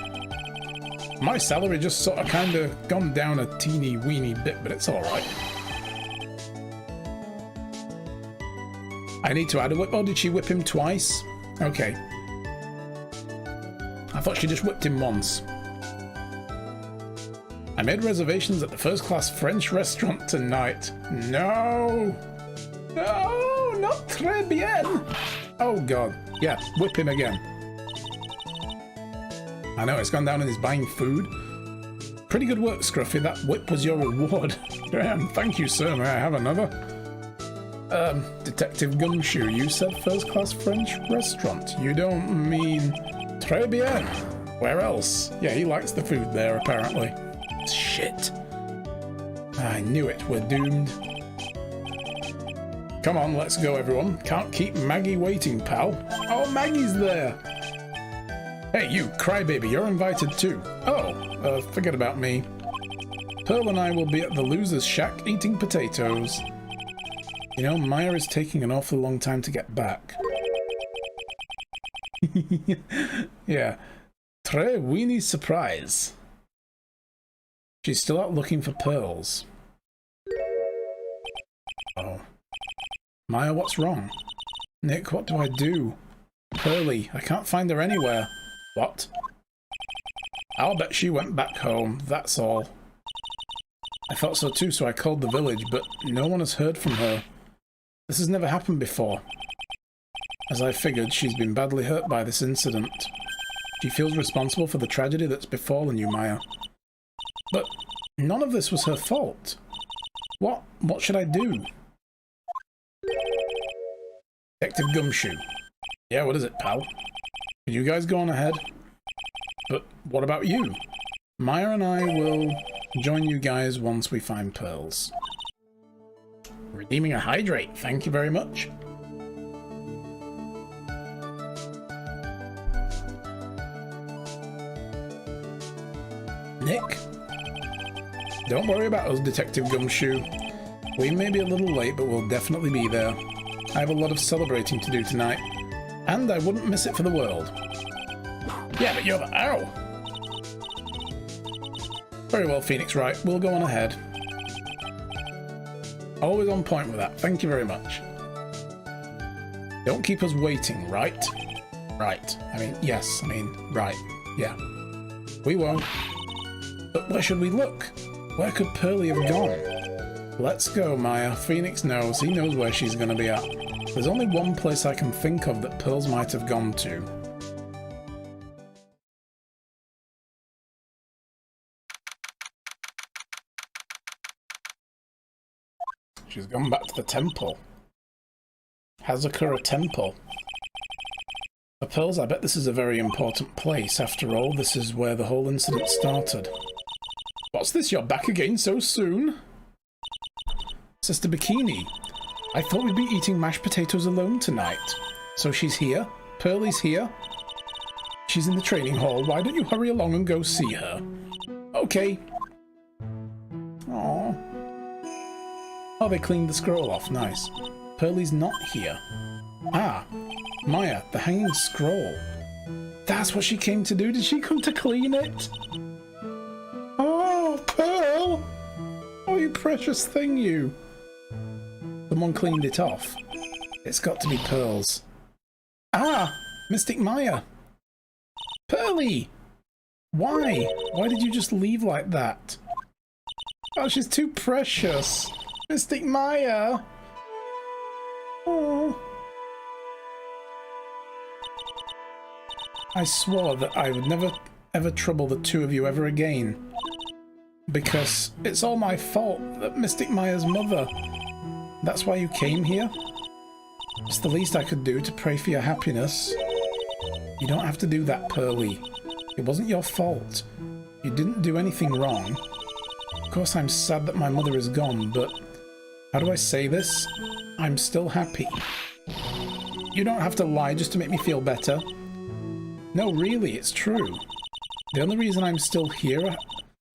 My salary just sort of kind of gone down a teeny weeny bit, but it's alright. I need to add a whip. Oh, did she whip him twice? Okay. I thought she just whipped him once. I made reservations at the first-class French restaurant tonight. No! No! Not très bien! Oh, God. Yeah, whip him again. I know, it's gone down and he's buying food. Pretty good work, Scruffy. That whip was your reward. Thank you, sir. May I have another? Detective Gumshoe, you said first-class French restaurant. You don't mean... Très bien. Where else? Yeah, he likes the food there, apparently. Shit. I knew it. We're doomed. Come on, let's go, everyone. Can't keep Maggie waiting, pal. Oh, Maggie's there. Hey, you, crybaby, you're invited too. Oh, forget about me. Pearl and I will be at the loser's shack eating potatoes. You know, Maya is taking an awfully long time to get back. Yeah. Très weenie surprise. She's still out looking for pearls. Oh. Maya, what's wrong? Nick, what do I do? Pearly, I can't find her anywhere. What? I'll bet she went back home, that's all. I thought so too, so I called the village, but no one has heard from her. This has never happened before. As I figured, she's been badly hurt by this incident. She feels responsible for the tragedy that's befallen you, Maya. But none of this was her fault. What should I do? Detective Gumshoe. Yeah, what is it, pal? Can you guys go on ahead? But what about you? Maya and I will join you guys once we find pearls. Redeeming a hydrate, thank you very much. Nick? Don't worry about us, Detective Gumshoe. We may be a little late, but we'll definitely be there. I have a lot of celebrating to do tonight, and I wouldn't miss it for the world. Yeah, but you're the... Ow! Very well, Phoenix Wright. We'll go on ahead. Always on point with that. Thank you very much. Don't keep us waiting, right? Right. I mean, yes. I mean, right. Yeah. We won't. But where should we look? Where could Pearly have gone? Let's go, Maya. Phoenix knows. He knows where she's going to be at. There's only one place I can think of that Pearls might have gone to. She's gone back to the temple. Hazakura Temple. Pearls, I bet this is a very important place. After all, this is where the whole incident started. What's this? You're back again so soon? Sister Bikini, I thought we'd be eating mashed potatoes alone tonight. So she's here? Pearlie's here? She's in the training hall. Why don't you hurry along and go see her? Okay. Aww. Oh, they cleaned the scroll off. Nice. Pearlie's not here. Ah, Maya, the hanging scroll. That's what she came to do. Did she come to clean it? Oh, Pearl! Oh, you precious thing, you. Someone cleaned it off. It's got to be Pearls. Ah, Mystic Maya. Pearlie! Why? Why did you just leave like that? Oh, she's too precious. Mystic Maya! Oh. I swore that I would never ever trouble the two of you ever again. Because it's all my fault that Mystic Maya's mother. That's why you came here? It's the least I could do to pray for your happiness. You don't have to do that, Pearlie. It wasn't your fault. You didn't do anything wrong. Of course I'm sad that my mother is gone, but how do I say this? I'm still happy. You don't have to lie just to make me feel better. No, really, it's true. The only reason I'm still here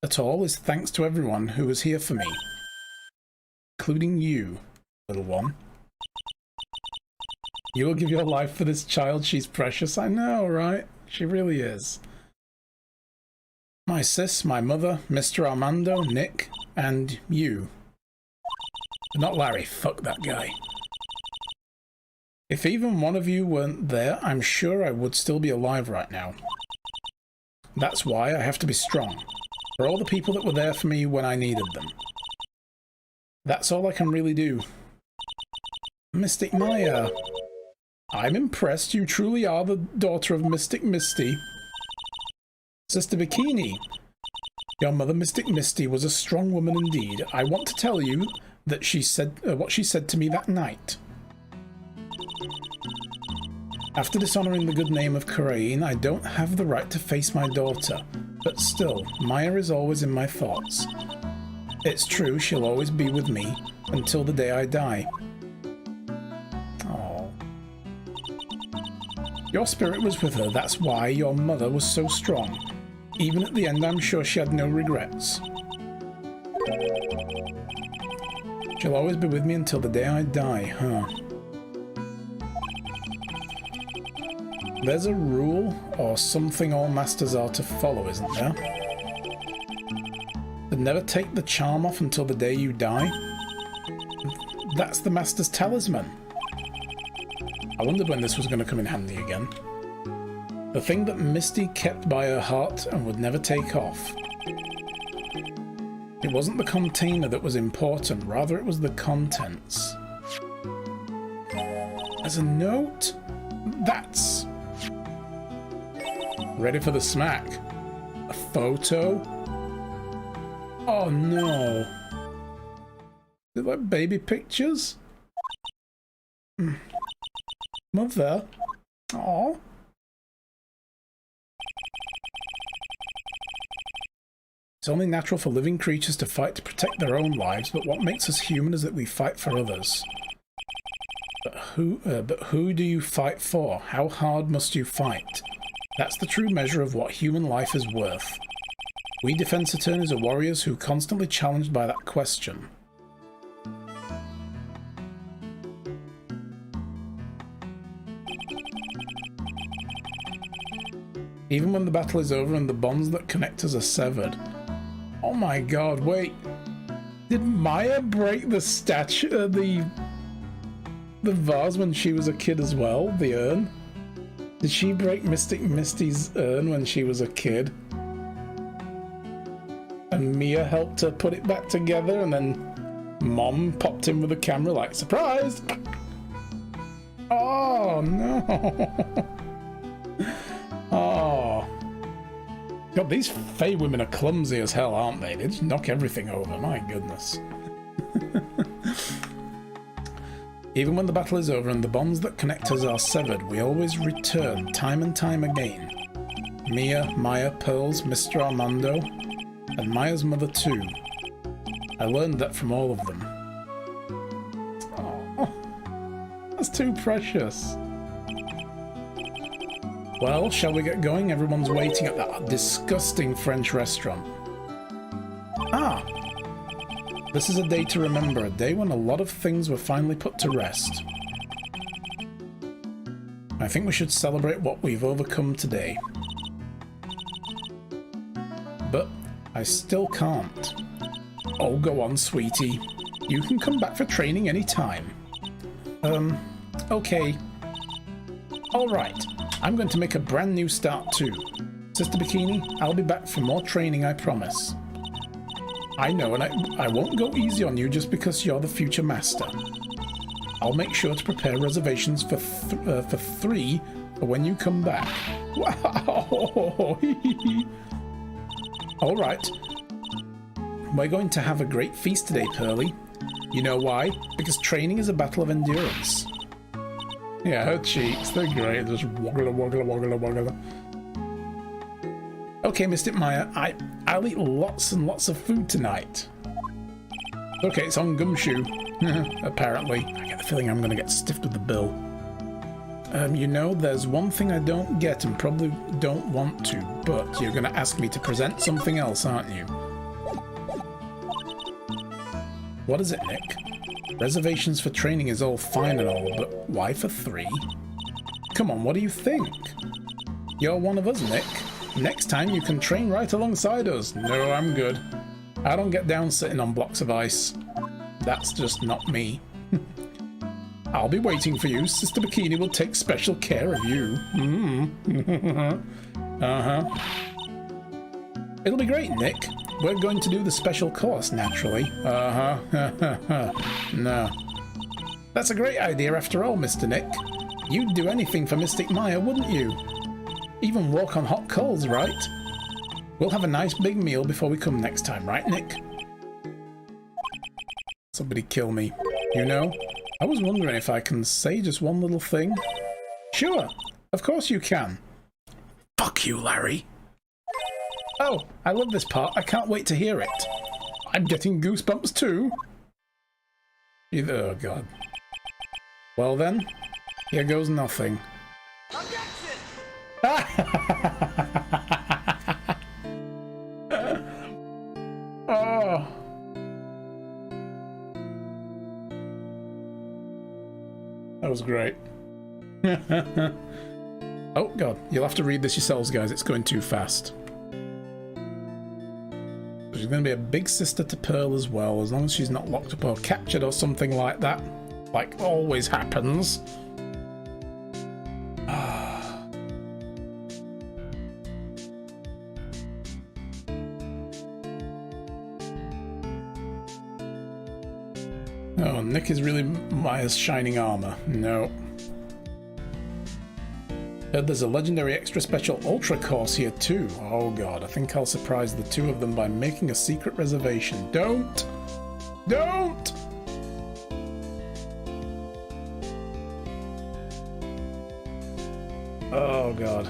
at all is thanks to everyone who was here for me. Including you, little one. You will give your life for this child. She's precious. I know, right? She really is. My sis, my mother, Mr. Armando, Nick, and you. Not Larry. Fuck that guy. If even one of you weren't there, I'm sure I would still be alive right now. That's why I have to be strong. For all the people that were there for me when I needed them. That's all I can really do. Mystic Maya. I'm impressed. You truly are the daughter of Mystic Misty. Sister Bikini. Your mother, Mystic Misty, was a strong woman indeed. I want to tell you that she said what she said to me that night. After dishonoring the good name of Karain, I don't have the right to face my daughter. But still, Maya is always in my thoughts. It's true, she'll always be with me until the day I die. Aww. Your spirit was with her, that's why your mother was so strong. Even at the end, I'm sure she had no regrets. She'll always be with me until the day I die, huh? There's a rule or something all masters are to follow, isn't there? To never take the charm off until the day you die? That's the master's talisman. I wondered when this was going to come in handy again. The thing that Misty kept by her heart and would never take off. It wasn't the container that was important, rather it was the contents. As a note, that's... Ready for the smack. A photo? Oh no. Is it like baby pictures? Mother? Aww. It's only natural for living creatures to fight to protect their own lives, but what makes us human is that we fight for others. But who do you fight for? How hard must you fight? That's the true measure of what human life is worth. We Defense Attorneys are warriors who are constantly challenged by that question. Even when the battle is over and the bonds that connect us are severed. Oh my god, wait. Did Maya break the statue, the vase when she was a kid as well? The urn? Did she break Mystic Misty's urn when she was a kid? And Mia helped her put it back together, and then Mom popped in with a camera like, surprise! Oh, no. Oh. God, these Fey women are clumsy as hell, aren't they? They just knock everything over. My goodness. Even when the battle is over and the bonds that connect us are severed, we always return, time and time again. Mia, Maya, Pearls, Mr. Armando, and Maya's mother too. I learned that from all of them. Oh, that's too precious. Well, shall we get going? Everyone's waiting at that disgusting French restaurant. Ah! This is a day to remember, a day when a lot of things were finally put to rest. I think we should celebrate what we've overcome today. But I still can't. Oh, go on, sweetie. You can come back for training anytime. Okay. Alright, I'm going to make a brand new start too. Sister Bikini, I'll be back for more training, I promise. I know, and I won't go easy on you just because you're the future master. I'll make sure to prepare reservations for 3 for when you come back. Wow! Alright. We're going to have a great feast today, Pearly. You know why? Because training is a battle of endurance. Yeah, her cheeks, they're great. Just woggle, woggle, woggle, woggle. Okay, Mystic Maya, I'll eat lots and lots of food tonight. Okay, it's on Gumshoe. Apparently. I get the feeling I'm going to get stiffed with the bill. You know, there's one thing I don't get and probably don't want to, but you're going to ask me to present something else, aren't you? What is it, Nick? Reservations for training is all fine and all, but why for 3? Come on, what do you think? You're one of us, Nick. Next time you can train right alongside us. No, I'm good. I don't get down sitting on blocks of ice. That's just not me. I'll be waiting for you. Sister Bikini will take special care of you. Uh-huh. It'll be great, Nick. We're going to do the special course, naturally. Uh-huh. No. That's a great idea after all, Mr. Nick. You'd do anything for Mystic Maya, wouldn't you? Even walk on hot coals, right? We'll have a nice big meal before we come next time, right, Nick? Somebody kill me. You know, I was wondering if I can say just one little thing. Sure, of course you can. Fuck you, Larry. Oh, I love this part. I can't wait to hear it. I'm getting goosebumps too. Oh, God. Well then, here goes nothing. Objection! Oh. That was great. Oh, God. You'll have to read this yourselves, guys. It's going too fast. She's going to be a big sister to Pearl as well, as long as she's not locked up or captured or something like that. Like always happens. Oh, Nick is really Maya's shining armor. No. There's a legendary extra special ultra course here too. Oh god, I think I'll surprise the two of them by making a secret reservation. Don't! Don't! Oh god.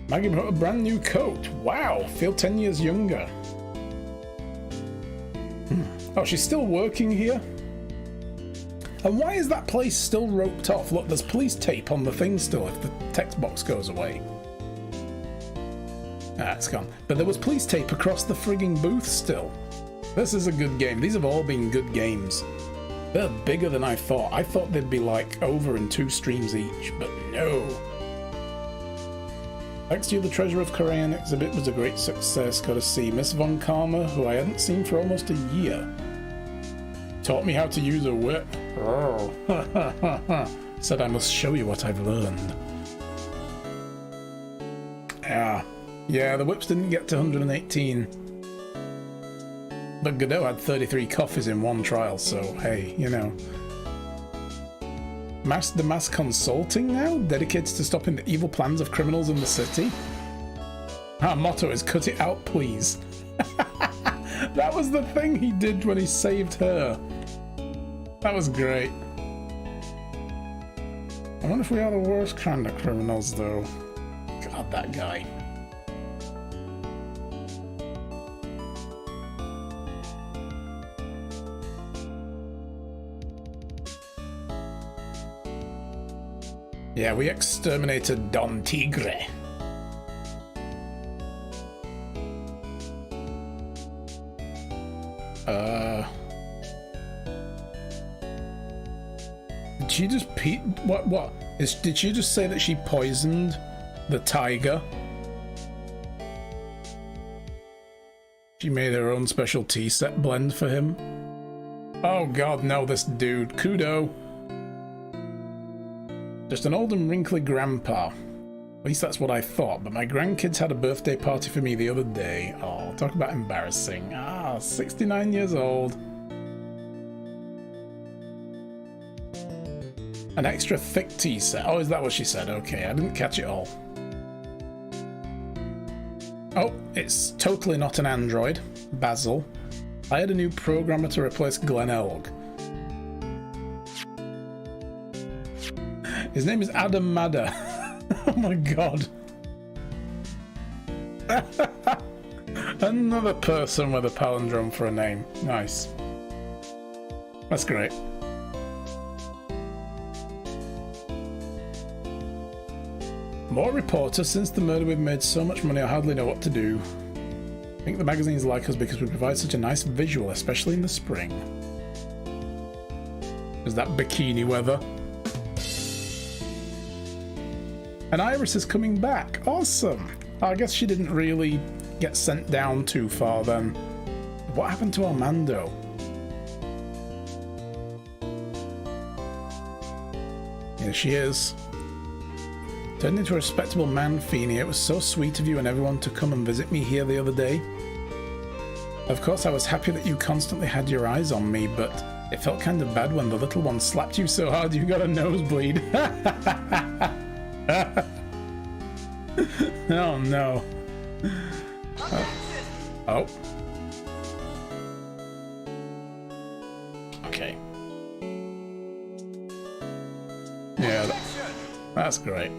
Maggie bought a brand new coat. Wow, feel 10 years younger. Oh, she's still working here? And why is that place still roped off? Look, there's police tape on the thing still if the text box goes away. Ah, it's gone. But there was police tape across the frigging booth still. This is a good game. These have all been good games. They're bigger than I thought. I thought they'd be like over in 2 streams each, but no. Thanks to you, the Treasure of Korean exhibit was a great success. Got to see Miss Von Karma, who I hadn't seen for almost a year. Taught me how to use a whip. Oh. Said I must show you what I've learned. Yeah, the whips didn't get to 118. But Godot had 33 coffees in one trial, so hey, you know. The Mass Consulting now? Dedicated to stopping the evil plans of criminals in the city? Our motto is cut it out, please. That was the thing he did when he saved her. That was great. I wonder if we are the worst kind of criminals, though. God, that guy. Yeah, we exterminated Don Tigre. Did she just did she just say that she poisoned the tiger? She made her own special tea set blend for him. Oh god, no, this dude. Kudo. Just an old and wrinkly grandpa. At least that's what I thought, but my grandkids had a birthday party for me the other day. Oh, talk about embarrassing. 69 years old. An extra thick tea set. Oh, is that what she said? Okay, I didn't catch it all. Oh, it's totally not an android. Basil. I had a new programmer to replace Glenn Elg. His name is Adam Madder. Oh my god. Another person with a palindrome for a name. Nice. That's great. More reporters. Since the murder, we've made so much money I hardly know what to do. I think the magazines like us because we provide such a nice visual, especially in the spring. Is that bikini weather? And Iris is coming back. Awesome. I guess she didn't really get sent down too far then. What happened to Armando? Here she is. Turned into a respectable man, Feeny. It was so sweet of you and everyone to come and visit me here the other day. Of course, I was happy that you constantly had your eyes on me, but it felt kind of bad when the little one slapped you so hard you got a nosebleed. Oh no. Oh. Okay. Yeah, that's great.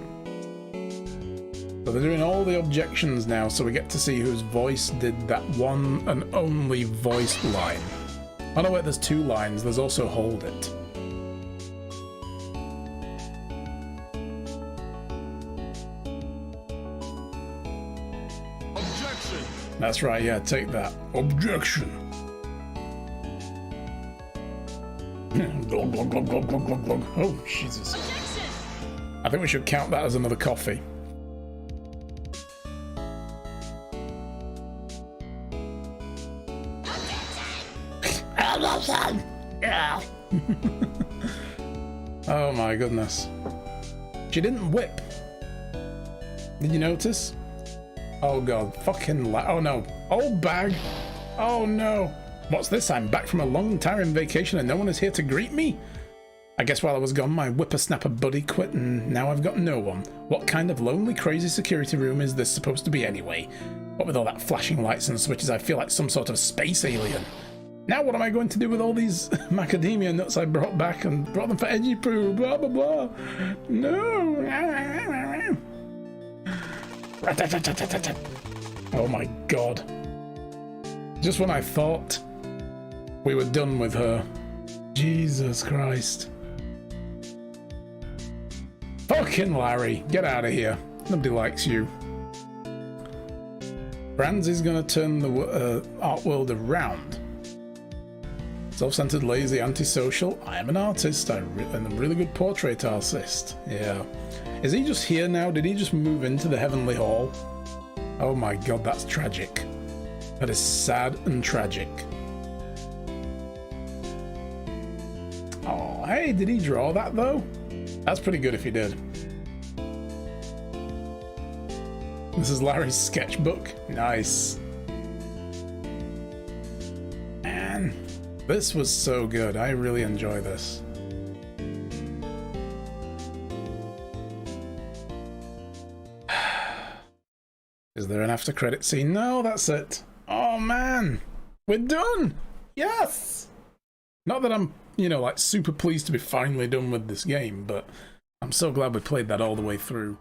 So they're doing all the objections now, so we get to see whose voice did that one and only voiced line. Oh no, wait, there's two lines. There's also Hold It. Objection! That's right, yeah, take that. Objection! Glug, glug, glug, glug, glug, glug, glug. Oh, Jesus. Objection! I think we should count that as another coffee. Yeah. Oh my goodness. She didn't whip. Did you notice? Oh god, fucking oh no. Old bag. Oh no. What's this? I'm back from a long tiring vacation and no one is here to greet me? I guess while I was gone, my whippersnapper buddy quit and now I've got no one. What kind of lonely, crazy security room is this supposed to be anyway? What with all that flashing lights and switches, I feel like some sort of space alien. Now what am I going to do with all these macadamia nuts I brought back and brought them for edgy poo, blah blah blah. No. Oh my god. Just when I thought we were done with her. Jesus Christ. Fucking Larry, get out of here. Nobody likes you. Brands is gonna turn the art world around. Self-centered, lazy, antisocial. I am an artist and a really good portrait artist. Yeah. Is he just here now? Did he just move into the Heavenly Hall? Oh my god, that's tragic. That is sad and tragic. Oh, hey, did he draw that though? That's pretty good if he did. This is Larry's sketchbook. Nice. This was so good. I really enjoy this. Is there an after credit scene? No, that's it. Oh man, we're done. Yes. Not that I'm, you know, like super pleased to be finally done with this game, but I'm so glad we played that all the way through.